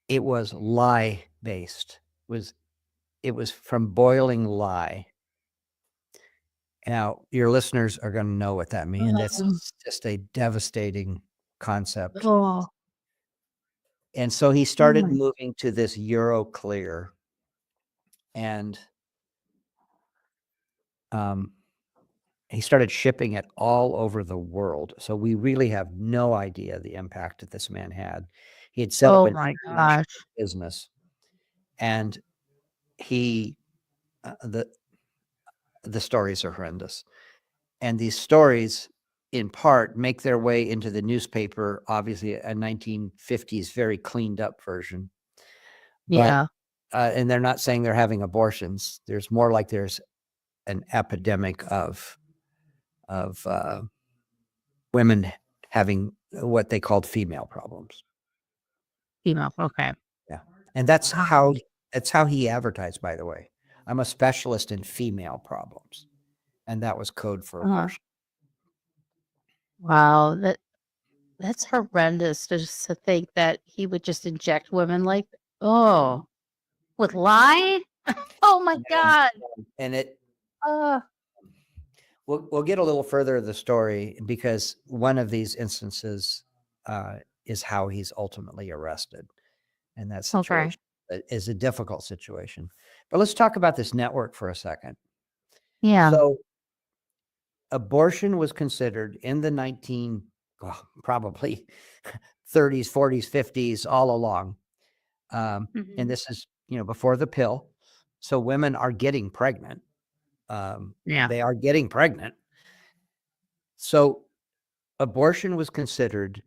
it was lye based. It was from boiling lye. Now, your listeners are going to know what that means. That's just a devastating concept. Oh. And so he Oh started my. moving to this Euroclear, and he started shipping it all over the world. So we really have no idea the impact that this man had. He had set up Oh an my international gosh. business, and he the stories are horrendous. And these stories, in part, make their way into the newspaper, obviously a 1950s, very cleaned up version. But Yeah. and they're not saying they're having abortions. There's more like there's an epidemic of women having what they called female problems. Female. Okay. Yeah, and that's Wow. how he advertised. By the way, I'm a specialist in female problems. And that was code for Uh-huh. abortion. Wow, that's horrendous just to think that he would just inject women like, oh, with lye? Oh my God. And it Uh, we'll get a little further in the story because one of these instances is how he's ultimately arrested. And that okay. situation is a difficult situation. But let's talk about this network for a second. Yeah. So abortion was considered in the probably 30s, 40s, 50s, all along. And Mhm. this is, before the pill. So women are getting pregnant. Yeah. They are getting pregnant. So abortion was considered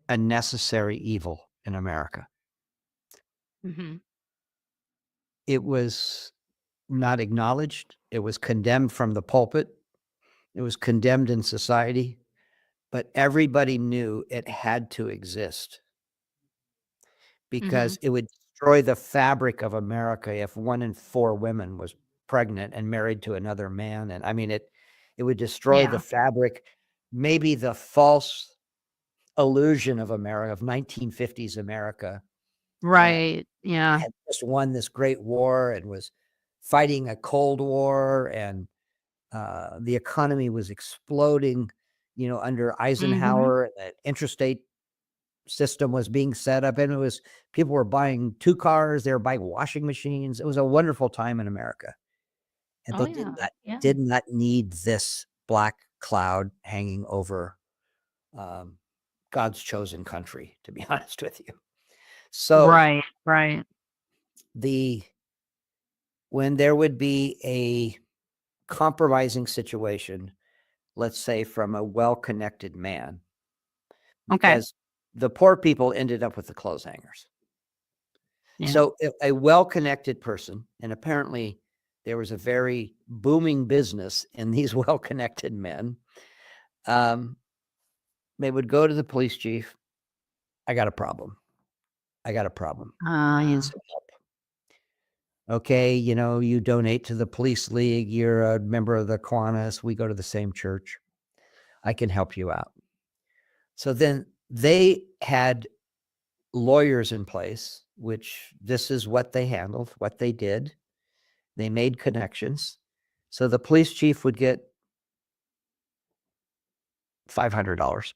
a necessary evil in America. Mm-hmm. It was not acknowledged. It was condemned from the pulpit. It was condemned in society, but everybody knew it had to exist because it would destroy the fabric of America if 1 in 4 women was pregnant and married to another man. And I mean, it would destroy the fabric, maybe the false illusion of America, of 1950s America. Right. Yeah. Had just won this great war and was fighting a Cold War, and the economy was exploding, under Eisenhower, and the interstate system was being set up, and people were buying 2 cars, they were buying washing machines. It was a wonderful time in America. And Oh they yeah. did not need this black cloud hanging over God's chosen country, to be honest with you. So Right. Right. when there would be a compromising situation, let's say from a well-connected man, Okay. because the poor people ended up with the clothes hangers. Yeah. So if a well-connected person, and apparently there was a very booming business in these well-connected men, they would go to the police chief. I got a problem. Yeah. Some help. Okay, you donate to the police league. You're a member of the Kiwanis. We go to the same church. I can help you out. So then they had lawyers in place, which this is what they handled, what they did. They made connections. So the police chief would get $500.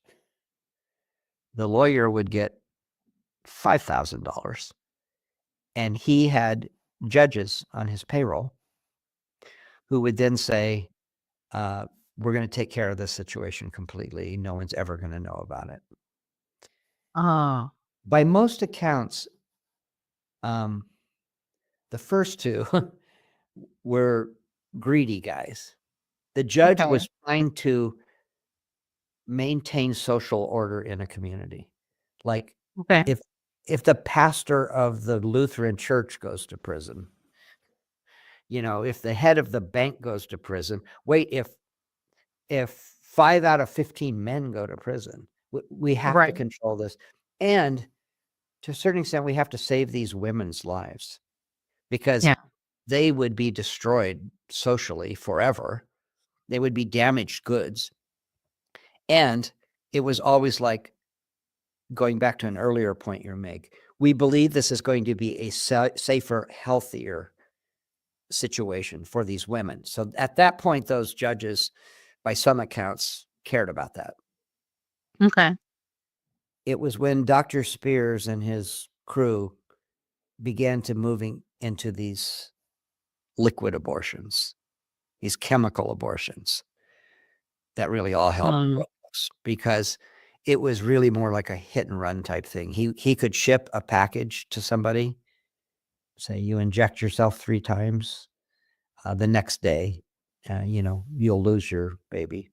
The lawyer would get $5,000. And he had judges on his payroll who would then say, we're going to take care of this situation completely. No one's ever going to know about it. Oh. By most accounts, the first 2 were greedy guys. The judge Okay. was trying to maintain social order in a community. Like Okay. if the pastor of the Lutheran church goes to prison, if the head of the bank goes to prison, wait, if 5 out of 15 men go to prison, we have to Right. control this. And to a certain extent, we have to save these women's lives because Yeah. they would be destroyed socially forever. They would be damaged goods. And it was always like, going back to an earlier point you make, we believe this is going to be a safer, healthier situation for these women. So at that point, those judges, by some accounts, cared about that. Okay. It was when Dr. Spears and his crew began to moving into these liquid abortions, these chemical abortions, that really all helped us, because it was really more like a hit and run type thing. He could ship a package to somebody, say you inject yourself 3 times, the next day, you'll lose your baby.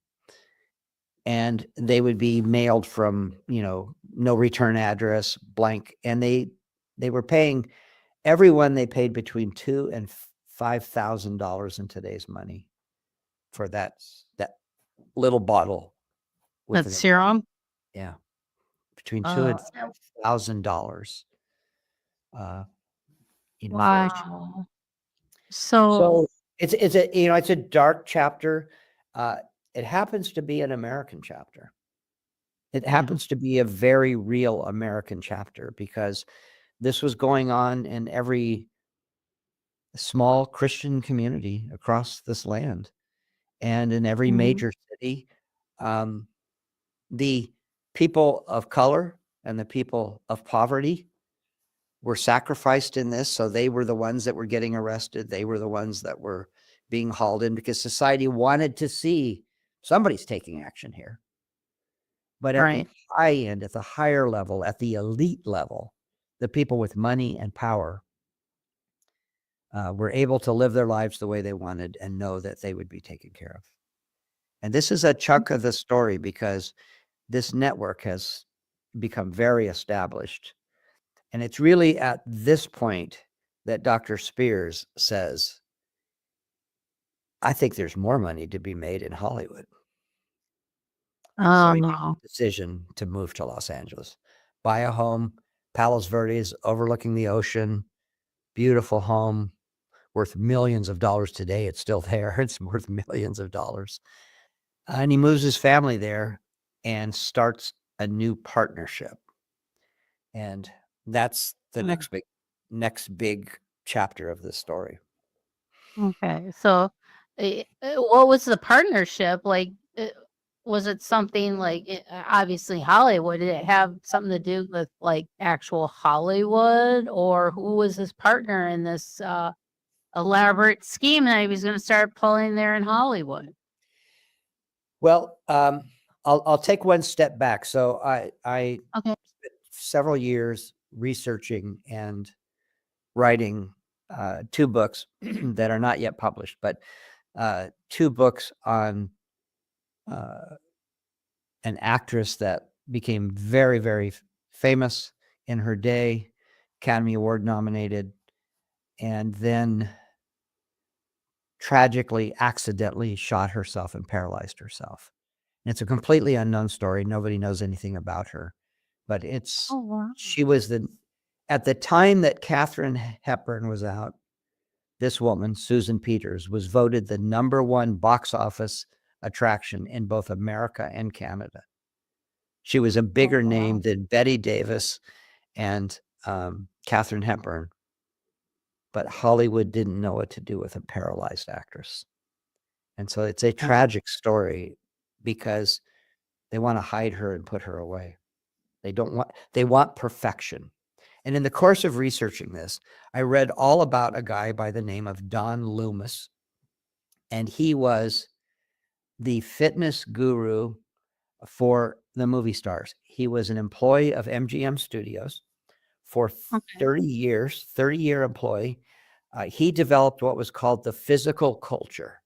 And they would be mailed from, no return address, blank. And they were paying everyone, they paid between $2,000 and $5,000 in today's money for that little bottle. That's serum. Yeah, between $2,000 and Oh. $5,000. For Wow. So, So it's a it's a dark chapter. It happens to be an American chapter. It yeah, happens to be a very real American chapter because this was going on in every small Christian community across this land and in every mhm, major city. Um, the people of color and the people of poverty were sacrificed in this. So they were the ones that were getting arrested. They were the ones that were being hauled in because society wanted to see somebody's taking action here. But at the right. high end, at the higher level, at the elite level, the people with money and power were able to live their lives the way they wanted and know that they would be taken care of. And this is a chunk of the story because this network has become very established. And it's really at this point that Dr. Spears says, I think there's more money to be made in Hollywood. So Oh, he makes no. the decision to move to Los Angeles, buy a home, Palos Verdes, overlooking the ocean, beautiful home, worth millions of dollars today. It's still there. It's worth millions of dollars. And he moves his family there and starts a new partnership. And that's the Mm, next big chapter of this story. okay. So, what was the partnership? Like, was it something like, obviously Hollywood? Did it have something to do with like actual Hollywood, or who was his partner in this elaborate scheme that he was going to start pulling there in Hollywood? Well, I'll take one step back. So I Okay. spent several years researching and writing two books that are not yet published, but two books on uh, an actress that became very, very famous in her day, Academy Award nominated, and then tragically, accidentally shot herself and paralyzed herself. And it's a completely unknown story. Nobody knows anything about her, but Oh, wow. she was at the time that Katharine Hepburn was out, this woman, Susan Peters, was voted the #1 box office attraction in both America and Canada. She was a Oh, bigger name wow. than Betty Davis and Katharine Hepburn, but Hollywood didn't know what to do with a paralyzed actress. And so it's a Yeah. tragic story because they want to hide her and put her away. They want perfection. And in the course of researching this, I read all about a guy by the name of Don Loomis, and he was the fitness guru for the movie stars. He was an employee of MGM Studios for Okay. 30 years, 30-year employee. He developed what was called the physical culture.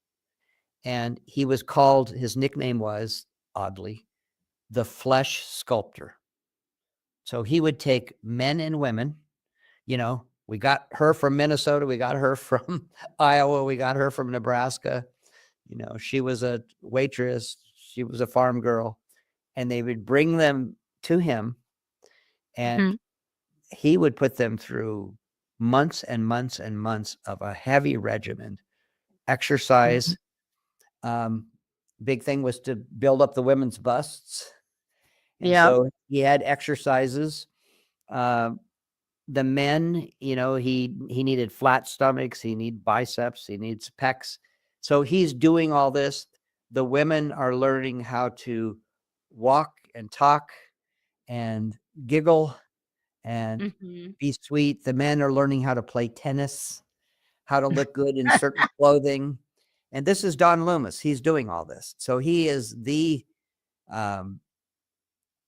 And his nickname was, oddly, the flesh sculptor. So he would take men and women, we got her from Minnesota, we got her from Iowa, we got her from Nebraska. She was a waitress, she was a farm girl, and they would bring them to him, and Mhm, he would put them through months and months and months of a heavy regimen, mhm. exercise. Um, big thing was to build up the women's busts. And Yep. so he had exercises. Uh, the men, he needed flat stomachs, he needs biceps, he needs pecs. So he's doing all this. The women are learning how to walk and talk and giggle and Mhm. be sweet. The men are learning how to play tennis, how to look good in certain clothing. And this is Don Loomis. He's doing all this. So um,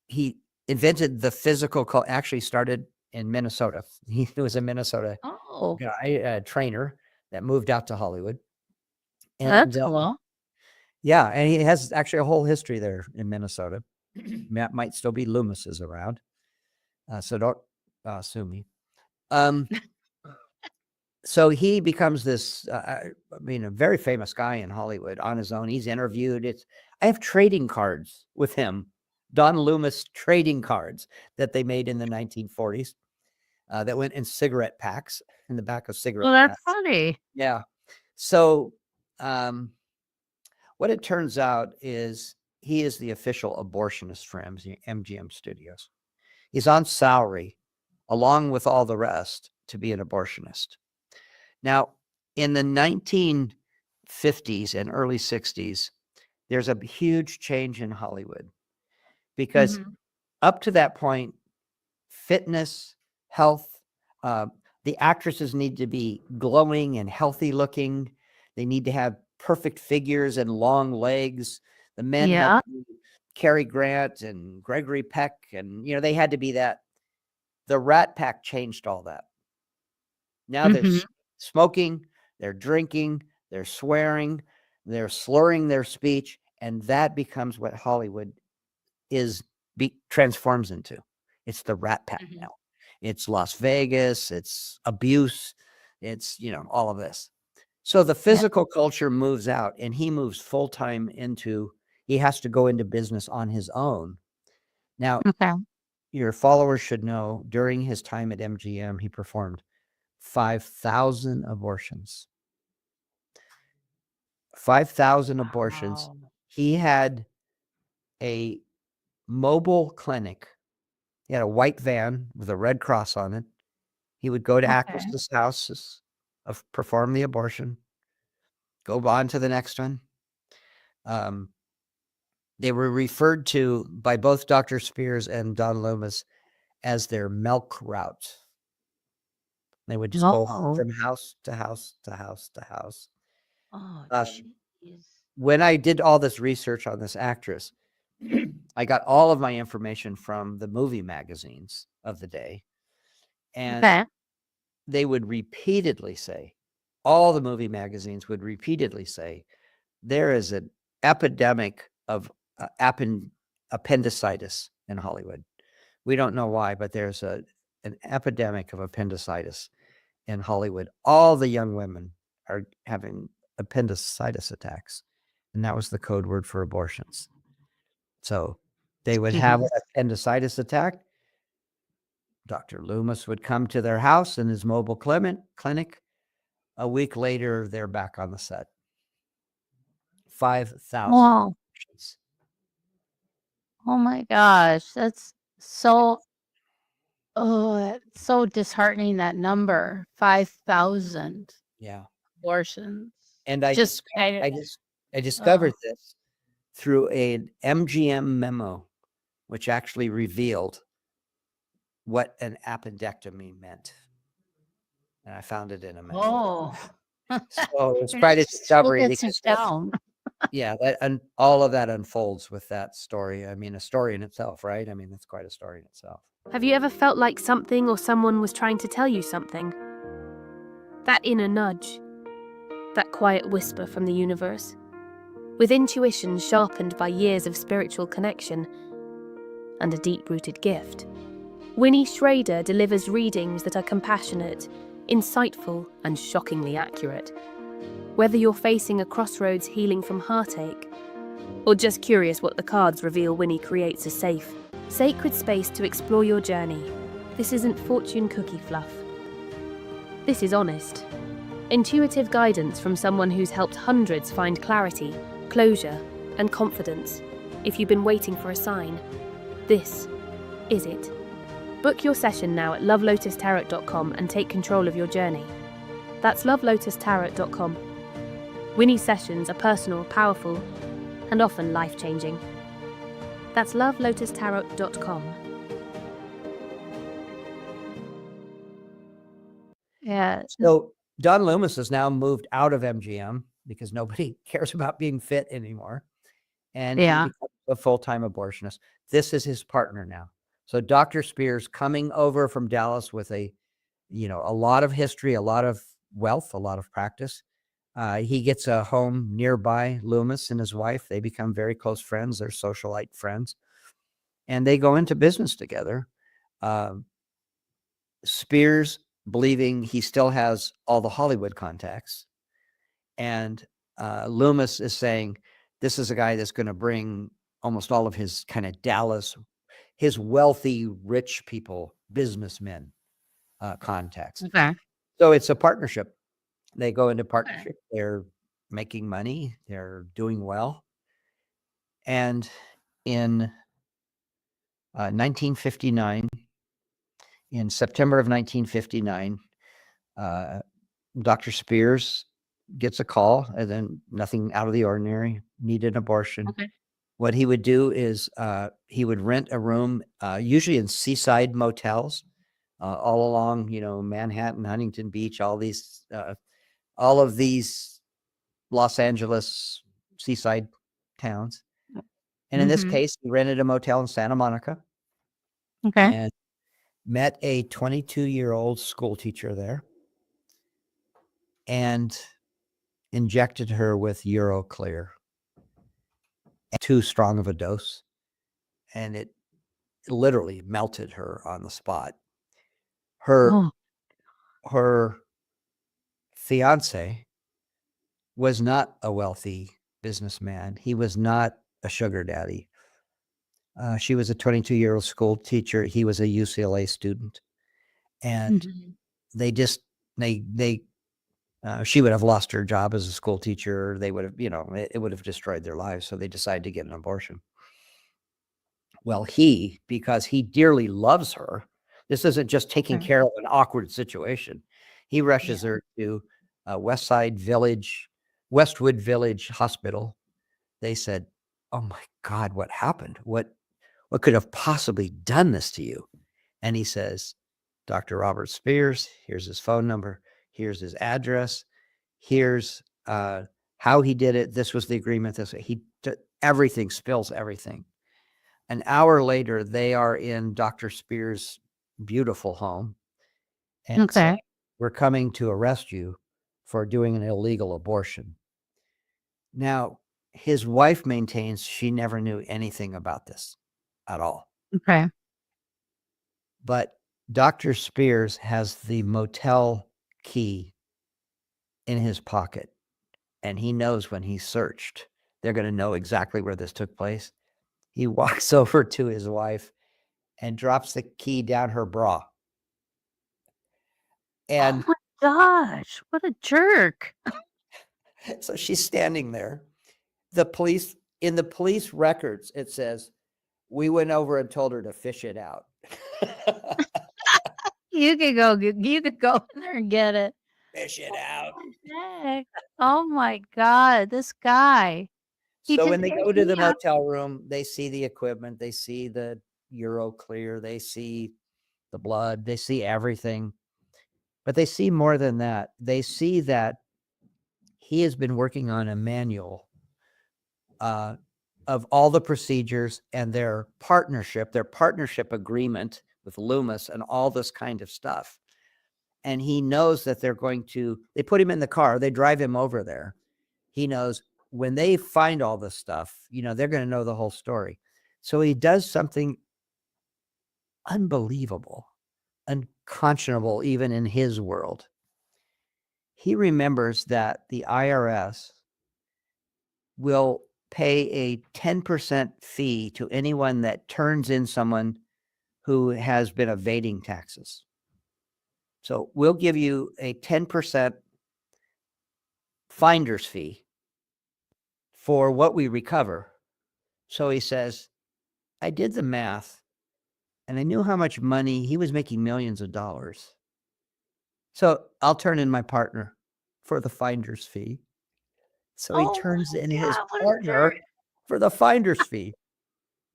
he invented the physical actually started in Minnesota. He was a Minnesota Oh, guy, a trainer that moved out to Hollywood. And that's cool. yeah, and he has actually a whole history there in Minnesota. That might still be Loomis's around. So don't sue me. Um, so he becomes this, a very famous guy in Hollywood on his own. He's interviewed. I have trading cards with him, Don Loomis trading cards that they made in the 1940s. that went in cigarette packs in the back of cigarette Well, that's packs. funny. Yeah. So what it turns out is he is the official abortionist for MGM Studios. He's on salary along with all the rest to be an abortionist. Now, in the 1950s and early 60s, there's a huge change in Hollywood because up to that point, fitness, health, the actresses need to be glowing and healthy looking. They need to have perfect figures and long legs. The men had Yeah. to be Cary Grant and Gregory Peck, and they had to be that. The Rat Pack changed all that. Now they're smoking, they're drinking, they're swearing, they're slurring their speech, and that becomes what Hollywood transforms into. It's the Rat Pack now. It's Las Vegas, it's abuse, it's all of this. So the physical culture moves out, and he moves full-time he has to go into business on his own. Now, Okay. your followers should know, during his time at MGM, he performed 5,000 abortions. 5,000 abortions. Wow. He had a mobile clinic. He had a white van with a red cross on it. He would go to actresses' houses, perform the abortion, go on to the next one. They were referred to by both Dr. Spears and Don Loomis as their milk route. They would just go from house to house to house to house. Oh, When I did all this research on this actress, I got all of my information from the movie magazines of the day. And they would repeatedly say, all the movie magazines would repeatedly say, there is an epidemic of appendicitis in Hollywood. We don't know why, but there's an epidemic of appendicitis in Hollywood. All the young women are having appendicitis attacks. And that was the code word for abortions. So they would have an appendicitis attack. Dr. Loomis would come to their house in his mobile clinic. A week later, they're back on the set. 5,000. Wow. Oh my gosh. That's so so disheartening, that number. 5,000 abortions. And I discovered this through an MGM memo, which actually revealed what an appendectomy meant. And I found it in a memo. So it was quite a discovery. And all of that unfolds with that story. I mean, a story in itself, right? I mean, that's quite a story in itself. Have you ever felt like something or someone was trying to tell you something? That inner nudge, that quiet whisper from the universe, with intuition sharpened by years of spiritual connection and a deep-rooted gift. Winnie Schrader delivers readings that are compassionate, insightful, and shockingly accurate. Whether you're facing a crossroads healing from heartache, or just curious what the cards reveal, Winnie creates a safe, sacred space to explore your journey. This isn't fortune cookie fluff. This is honest, intuitive guidance from someone who's helped hundreds find clarity, closure, and confidence. If you've been waiting for a sign, this is it. Book your session now at lovelotustarot.com and take control of your journey. That's lovelotustarot.com. Winnie's sessions are personal, powerful, and often life-changing. That's lovelotustarot.com. Yeah. So Don Loomis has now moved out of MGM because nobody cares about being fit anymore. And he becomes a full-time abortionist. This is his partner now. So Dr. Spears, coming over from Dallas with a lot of history, a lot of wealth, a lot of practice. He gets a home nearby. Loomis and his wife, they become very close friends. They're socialite friends. And they go into business together. Spears, believing he still has all the Hollywood contacts. And Loomis is saying, this is a guy that's going to bring almost all of his kind of Dallas, his wealthy, rich people, businessmen, context. Okay. So it's a partnership. They go into partnership. They're making money. They're doing well. And in 1959, in September of 1959, Dr. Spears gets a call, and then nothing out of the ordinary, needed an abortion. Okay. What he would do is he would rent a room, usually in seaside motels, all along, Manhattan, Huntington Beach, all of these Los Angeles seaside towns. And in this Mhm. case, he rented a motel in Santa Monica Okay. and met a 22-year-old school teacher there and injected her with Euroclear, too strong of a dose, and it literally melted her on the spot. Her Oh. her fiance was not a wealthy businessman. He was not a sugar daddy. She was a 22-year-old school teacher. He was a UCLA student, and Mhm. they just they she would have lost her job as a school teacher. They would have, it would have destroyed their lives. So they decided to get an abortion. Well, because he dearly loves her, this isn't just taking Okay. care of an awkward situation. He rushes Yeah. her to Westwood Village Hospital. They said, "Oh my God, what happened? What could have possibly done this to you?" And he says, "Dr. Robert Spears, here's his phone number. Here's his address. Here's how he did it. This was the agreement. Everything, spills everything." An hour later, they are in Dr. Spears' beautiful home and saying, Okay. "We're coming to arrest you for doing an illegal abortion." Now, his wife maintains she never knew anything about this at all. Okay. But Dr. Spears has the motel key in his pocket, and he knows when he's searched, they're going to know exactly where this took place. He walks over to his wife and drops the key down her bra. And Oh my gosh, what a jerk. so she's standing there. In the police records, it says, "We went over and told her to fish it out." You could go in there and get it. Fish it out. What the heck? Oh my God, this guy. He So did when they go to the yeah. motel room, they see the equipment, they see the Euroclear, they see the blood, they see everything. But they see more than that. They see that he has been working on a manual of all the procedures and their partnership agreement with Loomis and all this kind of stuff. And he knows that they put him in the car, they drive him over there. He knows when they find all this stuff, they're going to know the whole story. So he does something unbelievable, unconscionable, even in his world. He remembers that the IRS will pay a 10% fee to anyone that turns in someone who has been evading taxes. So we'll give you a 10% finder's fee for what we recover. So he says, I did the math and I knew how much money he was making, millions of dollars. So I'll turn in my partner for the finder's fee. So he Oh turns my in his God, what a partner jerk. for the finder's fee.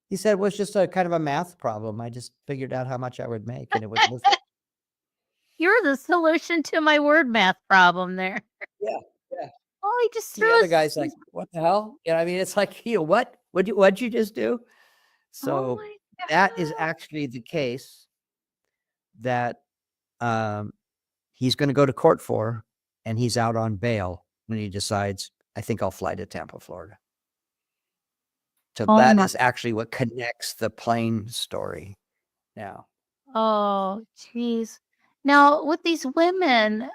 He said, well, it's just a kind of a math problem. I just figured out how much I would make and it was worth it. You're the solution to my word math problem there. Yeah. Yeah. Oh, he just The threw other his guy's like, what the hell? I mean, it's like, what? What'd you just do? Oh So my that is God. actually the case that he's going to go to court for, and he's out on bail when he decides, I think I'll fly to Tampa, Florida. So Oh that my is actually what connects the plane story now. Oh, jeez. Now, with these women,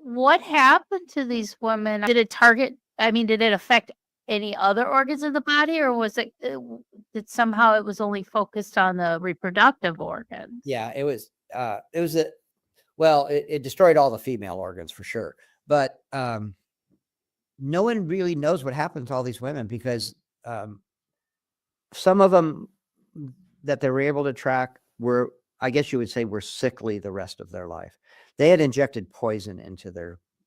what happened to these women? Did it affect any other organs of the body, or was it, did somehow it was only focused on the reproductive organs? Yeah, it was a Well, it destroyed all the female organs for sure. But no one really knows what happened to all these women because some of them that they were able to track were, I guess you would say, were sickly the rest of their life. They had injected poison into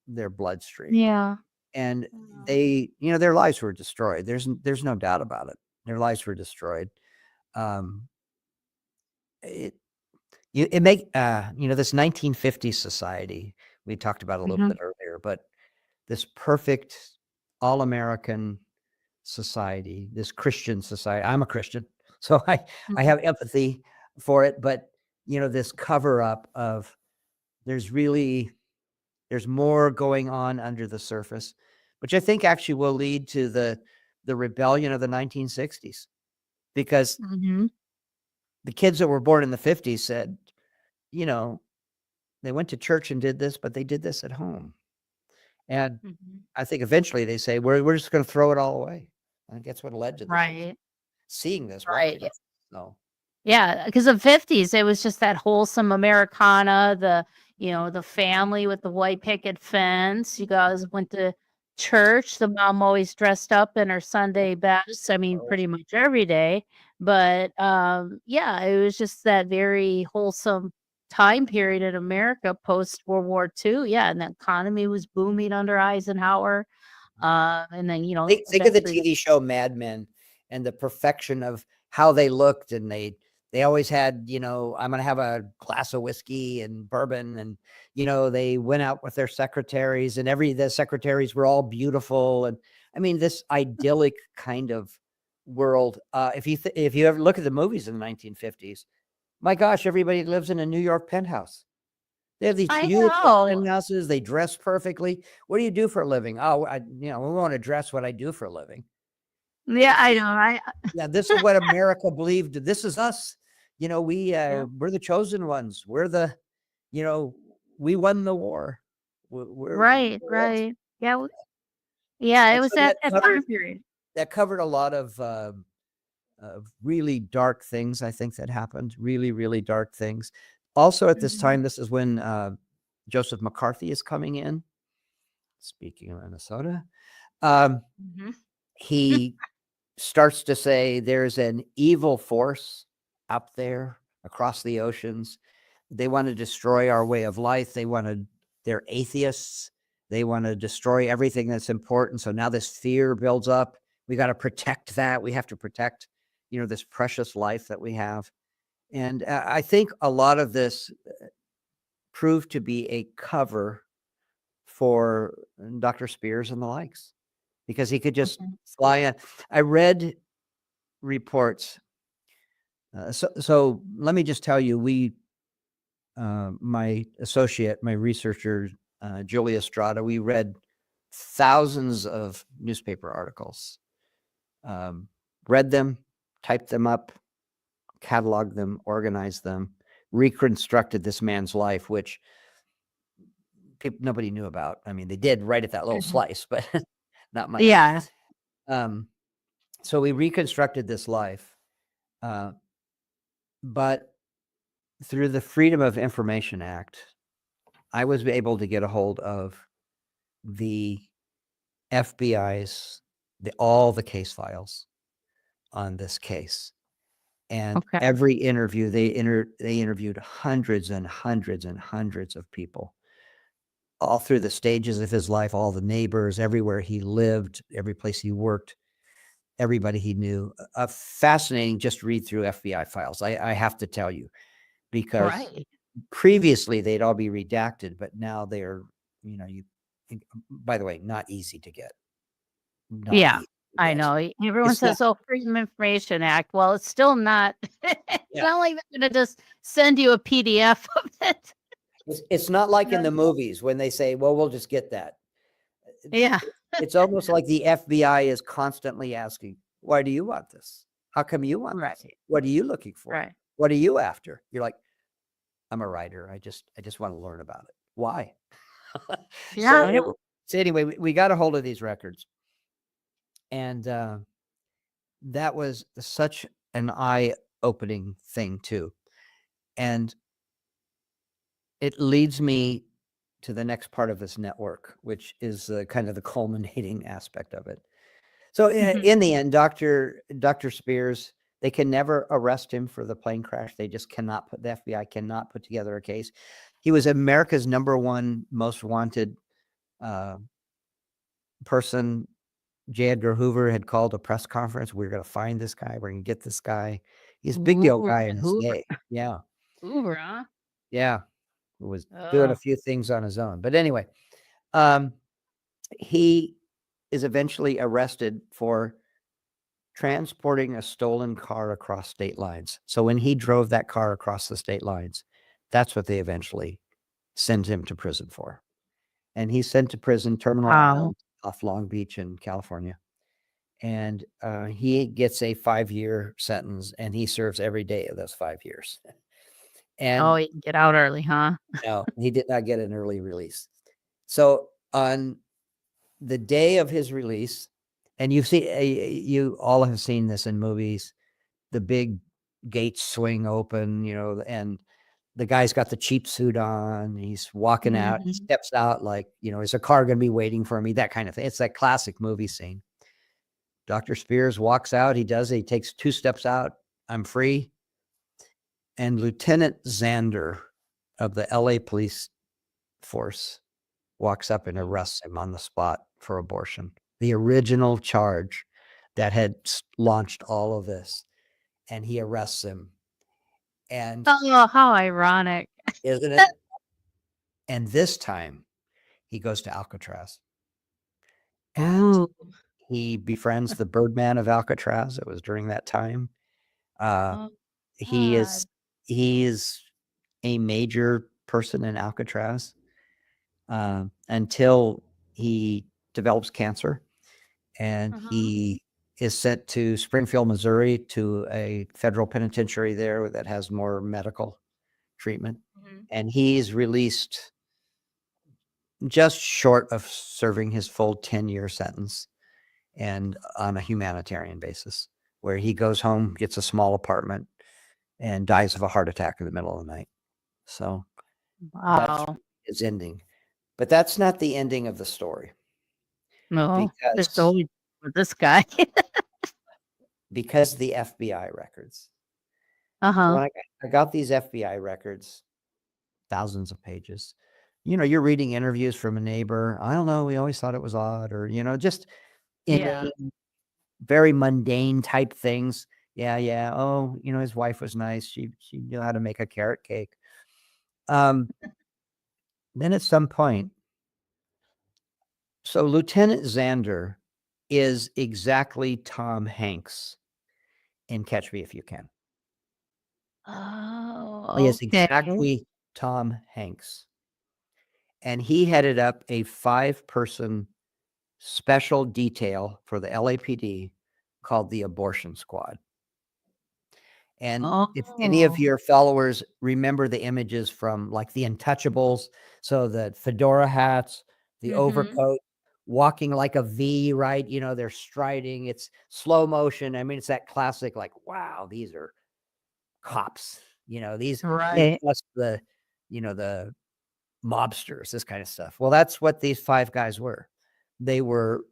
their bloodstream. Yeah. And they, their lives were destroyed. There's no doubt about it. Their lives were destroyed. It make this 1950s society we talked about a little bit earlier, but this perfect all-American society, this Christian society. I'm a Christian, so I have empathy for it. But this cover up of there's more going on under the surface, which I think actually will lead to the rebellion of the 1960s, because the kids that were born in the 50s said, they went to church and did this, but they did this at home. And I think eventually they say, we're just going to throw it all away. I think that's what led to this. Right. Seeing this. Right. So. Yeah, because the 50s, it was just that wholesome Americana, the family with the white picket fence. You guys went to church. The mom always dressed up in her Sunday best. I mean, pretty much every day. But yeah, it was just that very wholesome time period in America post World War II. Yeah, and the economy was booming under Eisenhower. And then, think of the eventually- TV show Mad Men and the perfection of how they looked, and they always had, I'm going to have a glass of whiskey and bourbon. And, they went out with their secretaries, and the secretaries were all beautiful. And I mean, this idyllic kind of world. If you ever look at the movies in the 1950s, my gosh, everybody lives in a New York penthouse. They have these beautiful penthouses. They dress perfectly. What do you do for a living? Oh, we want to dress what I do for a living. Yeah, I know. Yeah, this is what America believed. This is us. We're the chosen ones. We're the, we won the war. Right. Yeah. Yeah, it was so that that time period. That covered a lot of really dark things, I think, that happened. Really, really dark things. Also at this time, this is when Joseph McCarthy is coming in. Speaking of Minnesota, he starts to say there's an evil force up there across the oceans. They want to destroy our way of life. They're atheists. They want to destroy everything that's important. So now this fear builds up. We got to protect that. We have to protect, this precious life that we have. And I think a lot of this proved to be a cover for Dr. Spears and the likes, because he could just fly in. I read reports. So let me just tell you, my associate, my researcher, Julia Strada, we read thousands of newspaper articles, read them, typed them up, cataloged them, organized them, reconstructed this man's life, which nobody knew about. I mean, they did right at that little slice, but not much. Yeah. So we reconstructed this life, but through the Freedom of Information Act, I was able to get a hold of the FBI's, all the case files on this case. And every interview, they interviewed hundreds and hundreds and hundreds of people all through the stages of his life, all the neighbors, everywhere he lived, every place he worked, everybody he knew. Fascinating just to read through FBI files, I have to tell you, because previously they'd all be redacted, but now they're, by the way, not easy to get. I know. Everyone says, Freedom of Information Act. Well, it's still not. It's not like they're going to just send you a PDF of it. It's not like in the movies when they say, well, we'll just get that. Yeah. It's almost like the FBI is constantly asking, why do you want this? How come you want this? What are you looking for? Right. What are you after? You're like, I'm a writer. I just want to learn about it. Why? Yeah. So anyway, we got a hold of these records. And that was such an eye-opening thing, too. And it leads me to the next part of this network, which is kind of the culminating aspect of it. So in the end, Dr. Spears, they can never arrest him for the plane crash. They just cannot the FBI cannot put together a case. He was America's #1 most wanted person. J. Edgar Hoover had called a press conference. We're going to find this guy. We're going to get this guy. He's a big deal Ooh, guy in his Hoover. day. Yeah. Hoover, huh? Yeah. Who was doing a Ugh. few things on his own. But anyway, he is eventually arrested for transporting a stolen car across state lines. So when he drove that car across the state lines, that's what they eventually sent him to prison for. And he's sent to prison, Terminal Wow. Island, off Long Beach in California. And he gets a 5-year sentence, and he serves every day of those 5 years. And Oh, he can get out early, huh? no, he did not get an early release. So on the day of his release, and you all have seen this in movies, the big gates swing open, and the guy's got the cheap suit on. He's walking out. He steps out like, is a car going to be waiting for me? That kind of thing. It's that classic movie scene. Dr. Spears walks out. He takes 2 steps out. I'm free. And Lieutenant Zander of the LA Police Force walks up and arrests him on the spot for abortion. The original charge that had launched all of this. And he arrests him. And Oh, how ironic. isn't it? And this time he goes to Alcatraz. And Ooh. he befriends the Birdman of Alcatraz. It was during that time. Oh, He God. is a major person in Alcatraz until he develops cancer, and he is sent to Springfield, Missouri, to a federal penitentiary there that has more medical treatment. And he's released just short of serving his full 10-year sentence, and on a humanitarian basis, where he goes home, gets a small apartment, and dies of a heart attack in the middle of the night. So that's Wow. his ending. But that's not the ending of the story. No, there's Because always with this guy. the FBI records. So Uh-huh. when I got these FBI records, thousands of pages. You're reading interviews from a neighbor. I don't know. We always thought it was odd, or just Yeah. inane, very mundane type things. Yeah. Oh, his wife was nice. She knew how to make a carrot cake. Then at some point, so Lieutenant Zander is exactly Tom Hanks in Catch Me If You Can. Oh, He is okay. exactly Tom Hanks. And he headed up a 5-person special detail for the LAPD called the Abortion Squad. And if any of Oh. your followers remember the images from like the Untouchables, so the fedora hats, the overcoat, walking like a V, right? They're striding. It's slow motion. I mean, it's that classic, like, wow, these are cops. These Right. plus the mobsters, this kind of stuff. Well, that's what these 5 guys were. They were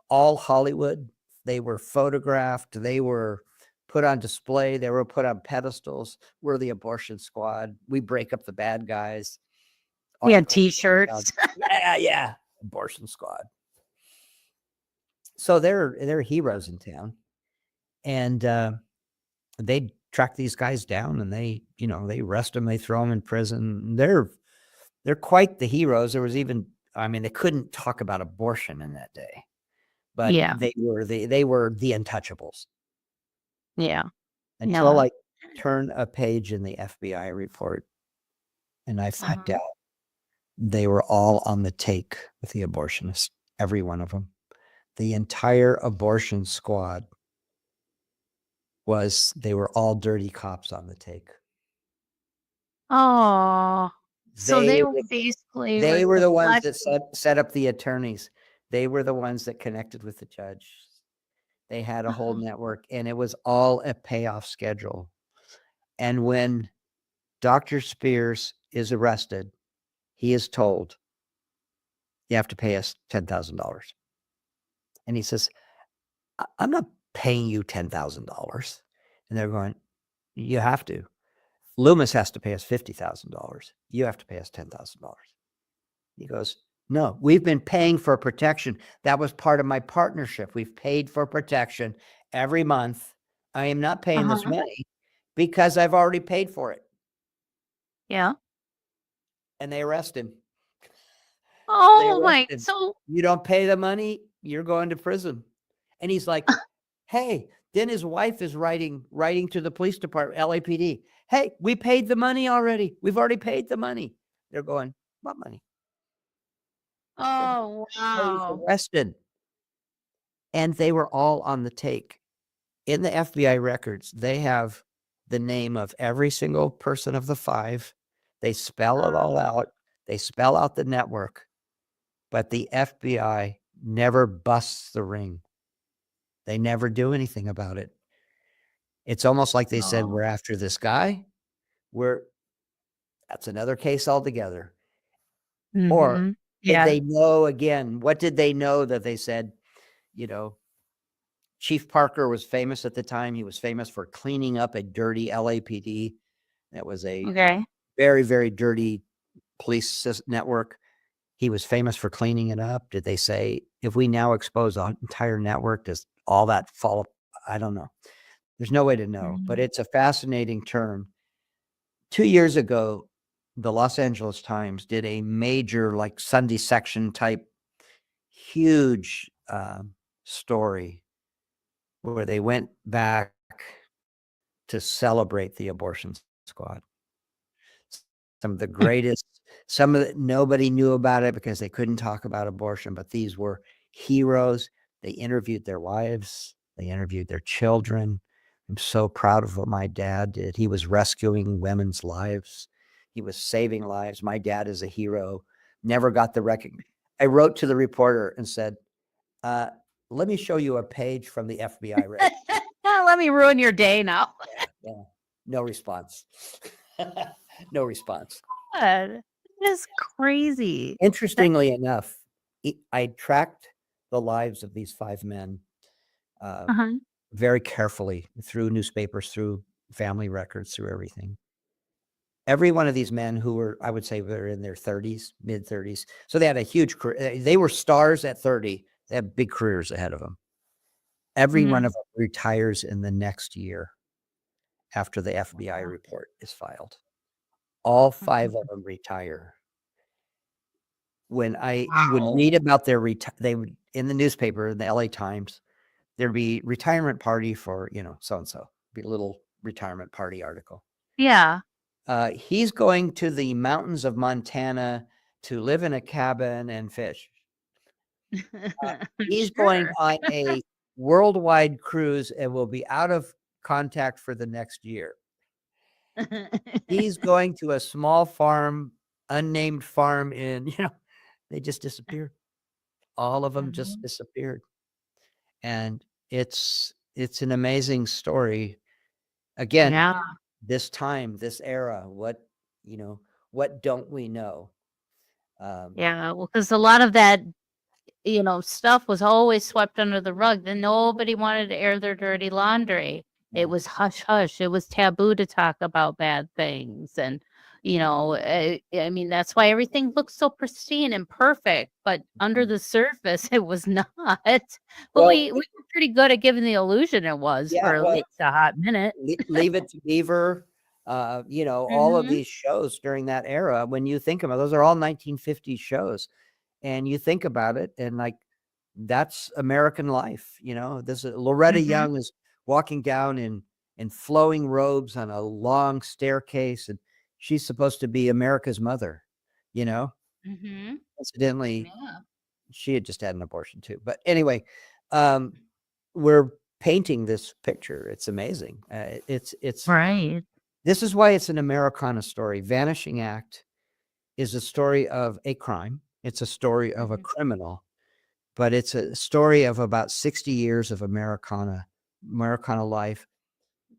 all Hollywood. They were photographed. They were put on display. They were put on pedestals. We're the abortion squad. We break up the bad guys. We had Articles t-shirts. yeah. Abortion squad. So they're heroes in town. And they track these guys down, and they arrest them. They throw them in prison. They're quite the heroes. There was even, they couldn't talk about abortion in that day, but Yeah. they were the untouchables. Yeah. Until Yeah. I turn a page in the FBI report, and I find out they were all on the take with the abortionists, every one of them. The entire abortion squad they were all dirty cops on the take. Oh. So they were basically They like were the the ones black. that set up the attorneys. They were the ones that connected with the judge. They had a whole network, and it was all a payoff schedule. And when Dr. Spears is arrested, he is told, you have to pay us $10,000. And he says, I'm not paying you $10,000. And they're going, you have to. Loomis has to pay us $50,000. You have to pay us $10,000. He goes, no, we've been paying for protection. That was part of my partnership. We've paid for protection every month. I am not paying this money because I've already paid for it. Yeah. And they arrest him. Oh my! arrest him. So You don't pay the money, you're going to prison. And he's like, hey, then his wife is writing to the police department, LAPD. Hey, we paid the money already. We've already paid the money. They're going, what money? oh So he's wow! arrested. And they were all on the take. In the FBI records, they have the name of every single person of the 5. They spell it all out. They spell out the network. But the FBI never busts the ring. They never do anything about it. It's almost like they said, we're after this guy. That's another case altogether. Or did they know again? What did they know that they said, Chief Parker was famous at the time. He was famous for cleaning up a dirty LAPD. That was a very, very dirty police network. He was famous for cleaning it up. Did they say, if we now expose the entire network, does all that fall? I don't know. There's no way to know, but it's a fascinating term. 2 years ago, the Los Angeles Times did a major, like Sunday section type, huge story where they went back to celebrate the abortion squad. Some of the greatest, nobody knew about it because they couldn't talk about abortion, but these were heroes. They interviewed their wives. They interviewed their children. I'm so proud of what my dad did. He was rescuing women's lives. He was saving lives. My dad is a hero. Never got the recognition. I wrote to the reporter and said, let me show you a page from the FBI record. Let me ruin your day now. Yeah. No response. No response. God, that is crazy. Interestingly enough, I tracked the lives of these 5 men very carefully through newspapers, through family records, through everything. Every one of these men who were, I would say, they're in their 30s, mid 30s. So they had a huge career. They were stars at 30. They had big careers ahead of them. Every one of them retires in the next year after the FBI report is filed. All 5 of them retire. When I would read about they would, in the newspaper, in the LA Times, there'd be retirement party for, so-and-so, be a little retirement party article. Yeah. He's going to the mountains of Montana to live in a cabin and fish. He's going on a worldwide cruise and will be out of contact for the next year. He's going to a small farm, unnamed farm in, they just disappeared. All of them just disappeared. And it's an amazing story. Again, this time, this era, what don't we know? Well, because a lot of that, stuff was always swept under the rug. Then nobody wanted to air their dirty laundry. It was hush hush. It was taboo to talk about bad things. And, I mean, that's why everything looks so pristine and perfect. But under the surface, it was not. But we were pretty good at giving the illusion it was for at least a hot minute. Leave It to Beaver, all of these shows during that era, when you think about it, those are all 1950s shows. And you think about it, and like, that's American life. This is Loretta Young is walking down in flowing robes on a long staircase, and she's supposed to be America's mother. Incidentally, she had just had an abortion too. But anyway, we're painting this picture. It's amazing. It's right. This is why it's an Americana story. Vanishing Act is a story of a crime. It's a story of a criminal, but it's a story of about 60 years of Americana life.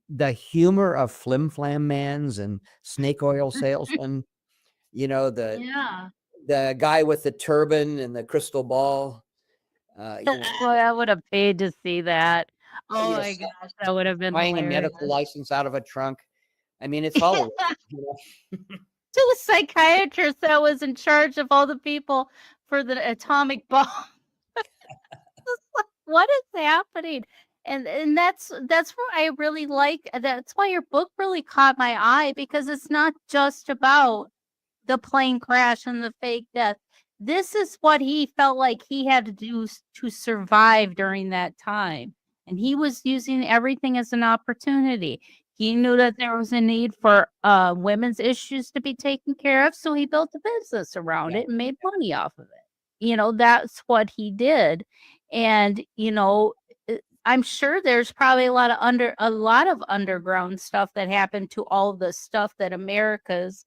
The humor of flim-flam mans and snake oil salesmen You know, Yeah. the guy with the turban and the crystal ball. You know, Boy, I would have paid to see that. Oh you know, my gosh, that would have been buying a medical hilarious. license out of a trunk. I mean, it's Hollywood. You know? To the psychiatrist that was in charge of all the people for the atomic bomb. What is happening? And that's what I really like. That's why your book really caught my eye, because it's not just about the plane crash and the fake death. This is what he felt like he had to do to survive during that time. And he was using everything as an opportunity. He knew that there was a need for women's issues to be taken care of, so he built a business around Yeah. it and made money off of it. That's what he did. And I'm sure there's probably a lot of underground stuff that happened to all the stuff that Americans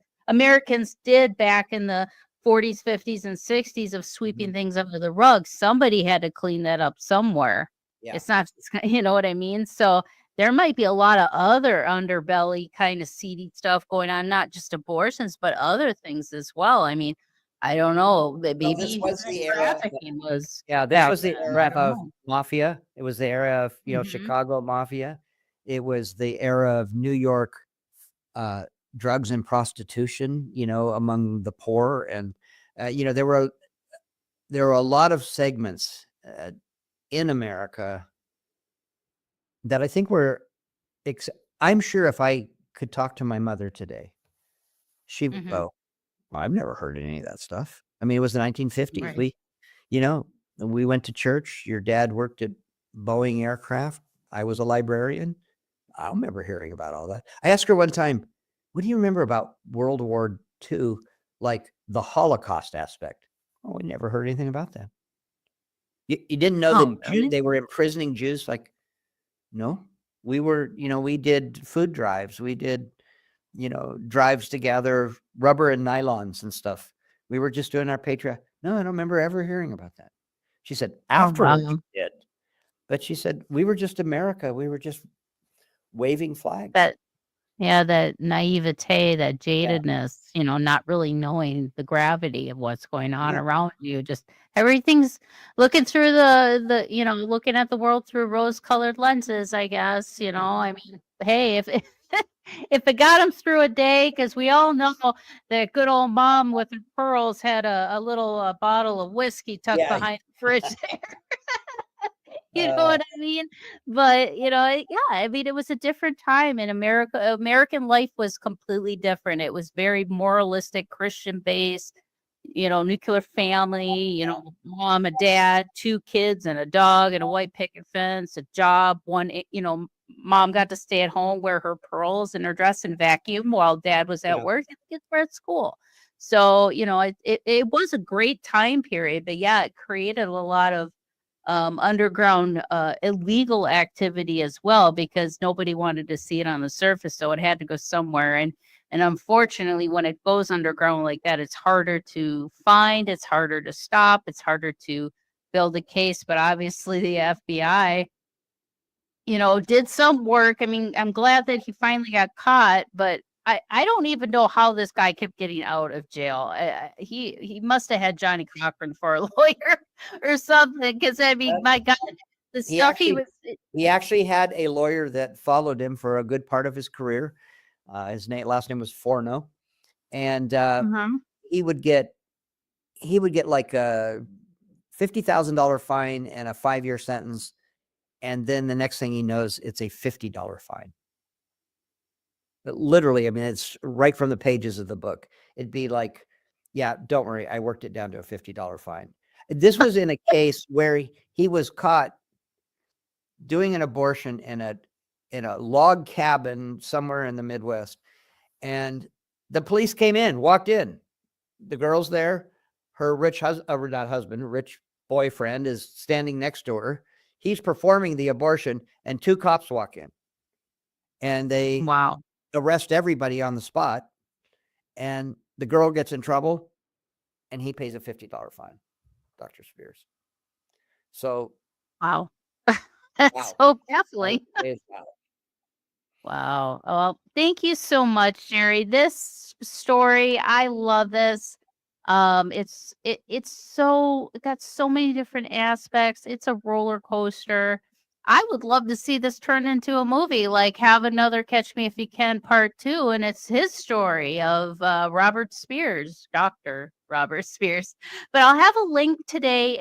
did back in the 40s, 50s, and 60s of sweeping things under the rug. Somebody had to clean that up somewhere. Yeah. It's not, you know what I mean? So there might be a lot of other underbelly kind of seedy stuff going on, not just abortions, but other things as well. I mean, I don't know. Maybe this was the era. trafficking was. Yeah, this back was the then. era I don't of know. mafia. It was the era of, Mhm. Chicago mafia. It was the era of New York drugs and prostitution, among the poor. And, there were a lot of segments in America that I think were, I'm sure if I could talk to my mother today, she would Mhm. go, well, I've never heard any of that stuff. I mean, it was the 1950s. Right. We went to church. Your dad worked at Boeing Aircraft. I was a librarian. I don't remember hearing about all that. I asked her one time, what do you remember about World War II, like the Holocaust aspect? Oh, we never heard anything about that. You didn't know Oh, that really? they were imprisoning Jews? Like, no, we did food drives. We did, drives to gather rubber and nylons and stuff. We were just doing our patriot. No, I don't remember ever hearing about that. She said, Oh, afterwards wow. you did. But she said, we were just America. We were just waving flags. That naivete, that Yeah. jadedness, not really knowing the gravity of what's going on around you. Just everything's looking through looking at the world through rose-colored lenses, I guess. I mean, hey, if if it got him through a day, because we all know that good old mom with her pearls had a little bottle of whiskey tucked Yeah. behind the fridge there. You know what I mean? But, I mean, it was a different time in America. American life was completely different. It was very moralistic, Christian based, nuclear family, mom, a dad, 2 kids and a dog and a white picket fence, a job, mom got to stay at home, wear her pearls and her dress and vacuum while dad was at Yeah. work and the kids were at school. So, it was a great time period, but yeah, it created a lot of underground illegal activity as well, because nobody wanted to see it on the surface, so it had to go somewhere. And unfortunately, when it goes underground like that, it's harder to find, it's harder to stop, it's harder to build a case. But obviously, the FBI, did some work. I mean, I'm glad that he finally got caught, but I don't even know how this guy kept getting out of jail. He must have had Johnny Cochran for a lawyer or something. Because I mean, my God, the He stuff he actually, was. he actually had a lawyer that followed him for a good part of his career. His last name was Forno, and Mhm. he would get like a $50,000 fine and a 5-year sentence, and then the next thing he knows, it's a $50 fine. But literally, I mean, it's right from the pages of the book. It'd be like, yeah, don't worry, I worked it down to a $50 fine. This was in a case where he was caught doing an abortion in a log cabin somewhere in the Midwest, and the police walked in. The girl's there, her rich rich boyfriend is standing next to her. He's performing the abortion, and 2 cops walk in, and they Wow. arrest everybody on the spot, and the girl gets in trouble, and he pays a $50 fine, Dr. Spears. So, Wow. That's wow. so baffling. It is wow. Wow. Well, thank you so much, Jerry. This story, I love this. It got so many different aspects. It's a roller coaster. I would love to see this turn into a movie, like have another Catch Me If You Can part 2, and it's his story of Robert Spears, Dr. Robert Spears. But I'll have a link today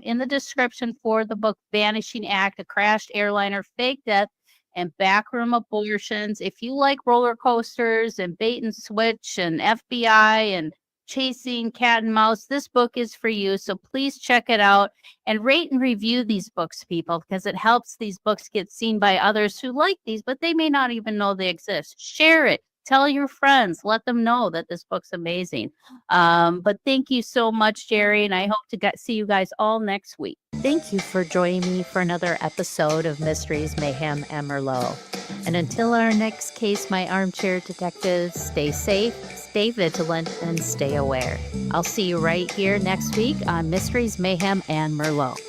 in the description for the book Vanishing Act, A Crashed Airliner Fake Death and Backroom Abortions. If you like roller coasters and bait and switch and FBI and chasing cat and mouse, this book is for you. So please check it out and rate and review these books, people, because it helps these books get seen by others who like these, but they may not even know they exist. Share it. Tell your friends. Let them know that this book's amazing. But thank you so much, Jerry, and I hope to see you guys all next week. Thank you for joining me for another episode of Mysteries, Mayhem, and Merlot. And until our next case, my armchair detectives, stay safe, stay vigilant, and stay aware. I'll see you right here next week on Mysteries, Mayhem, and Merlot.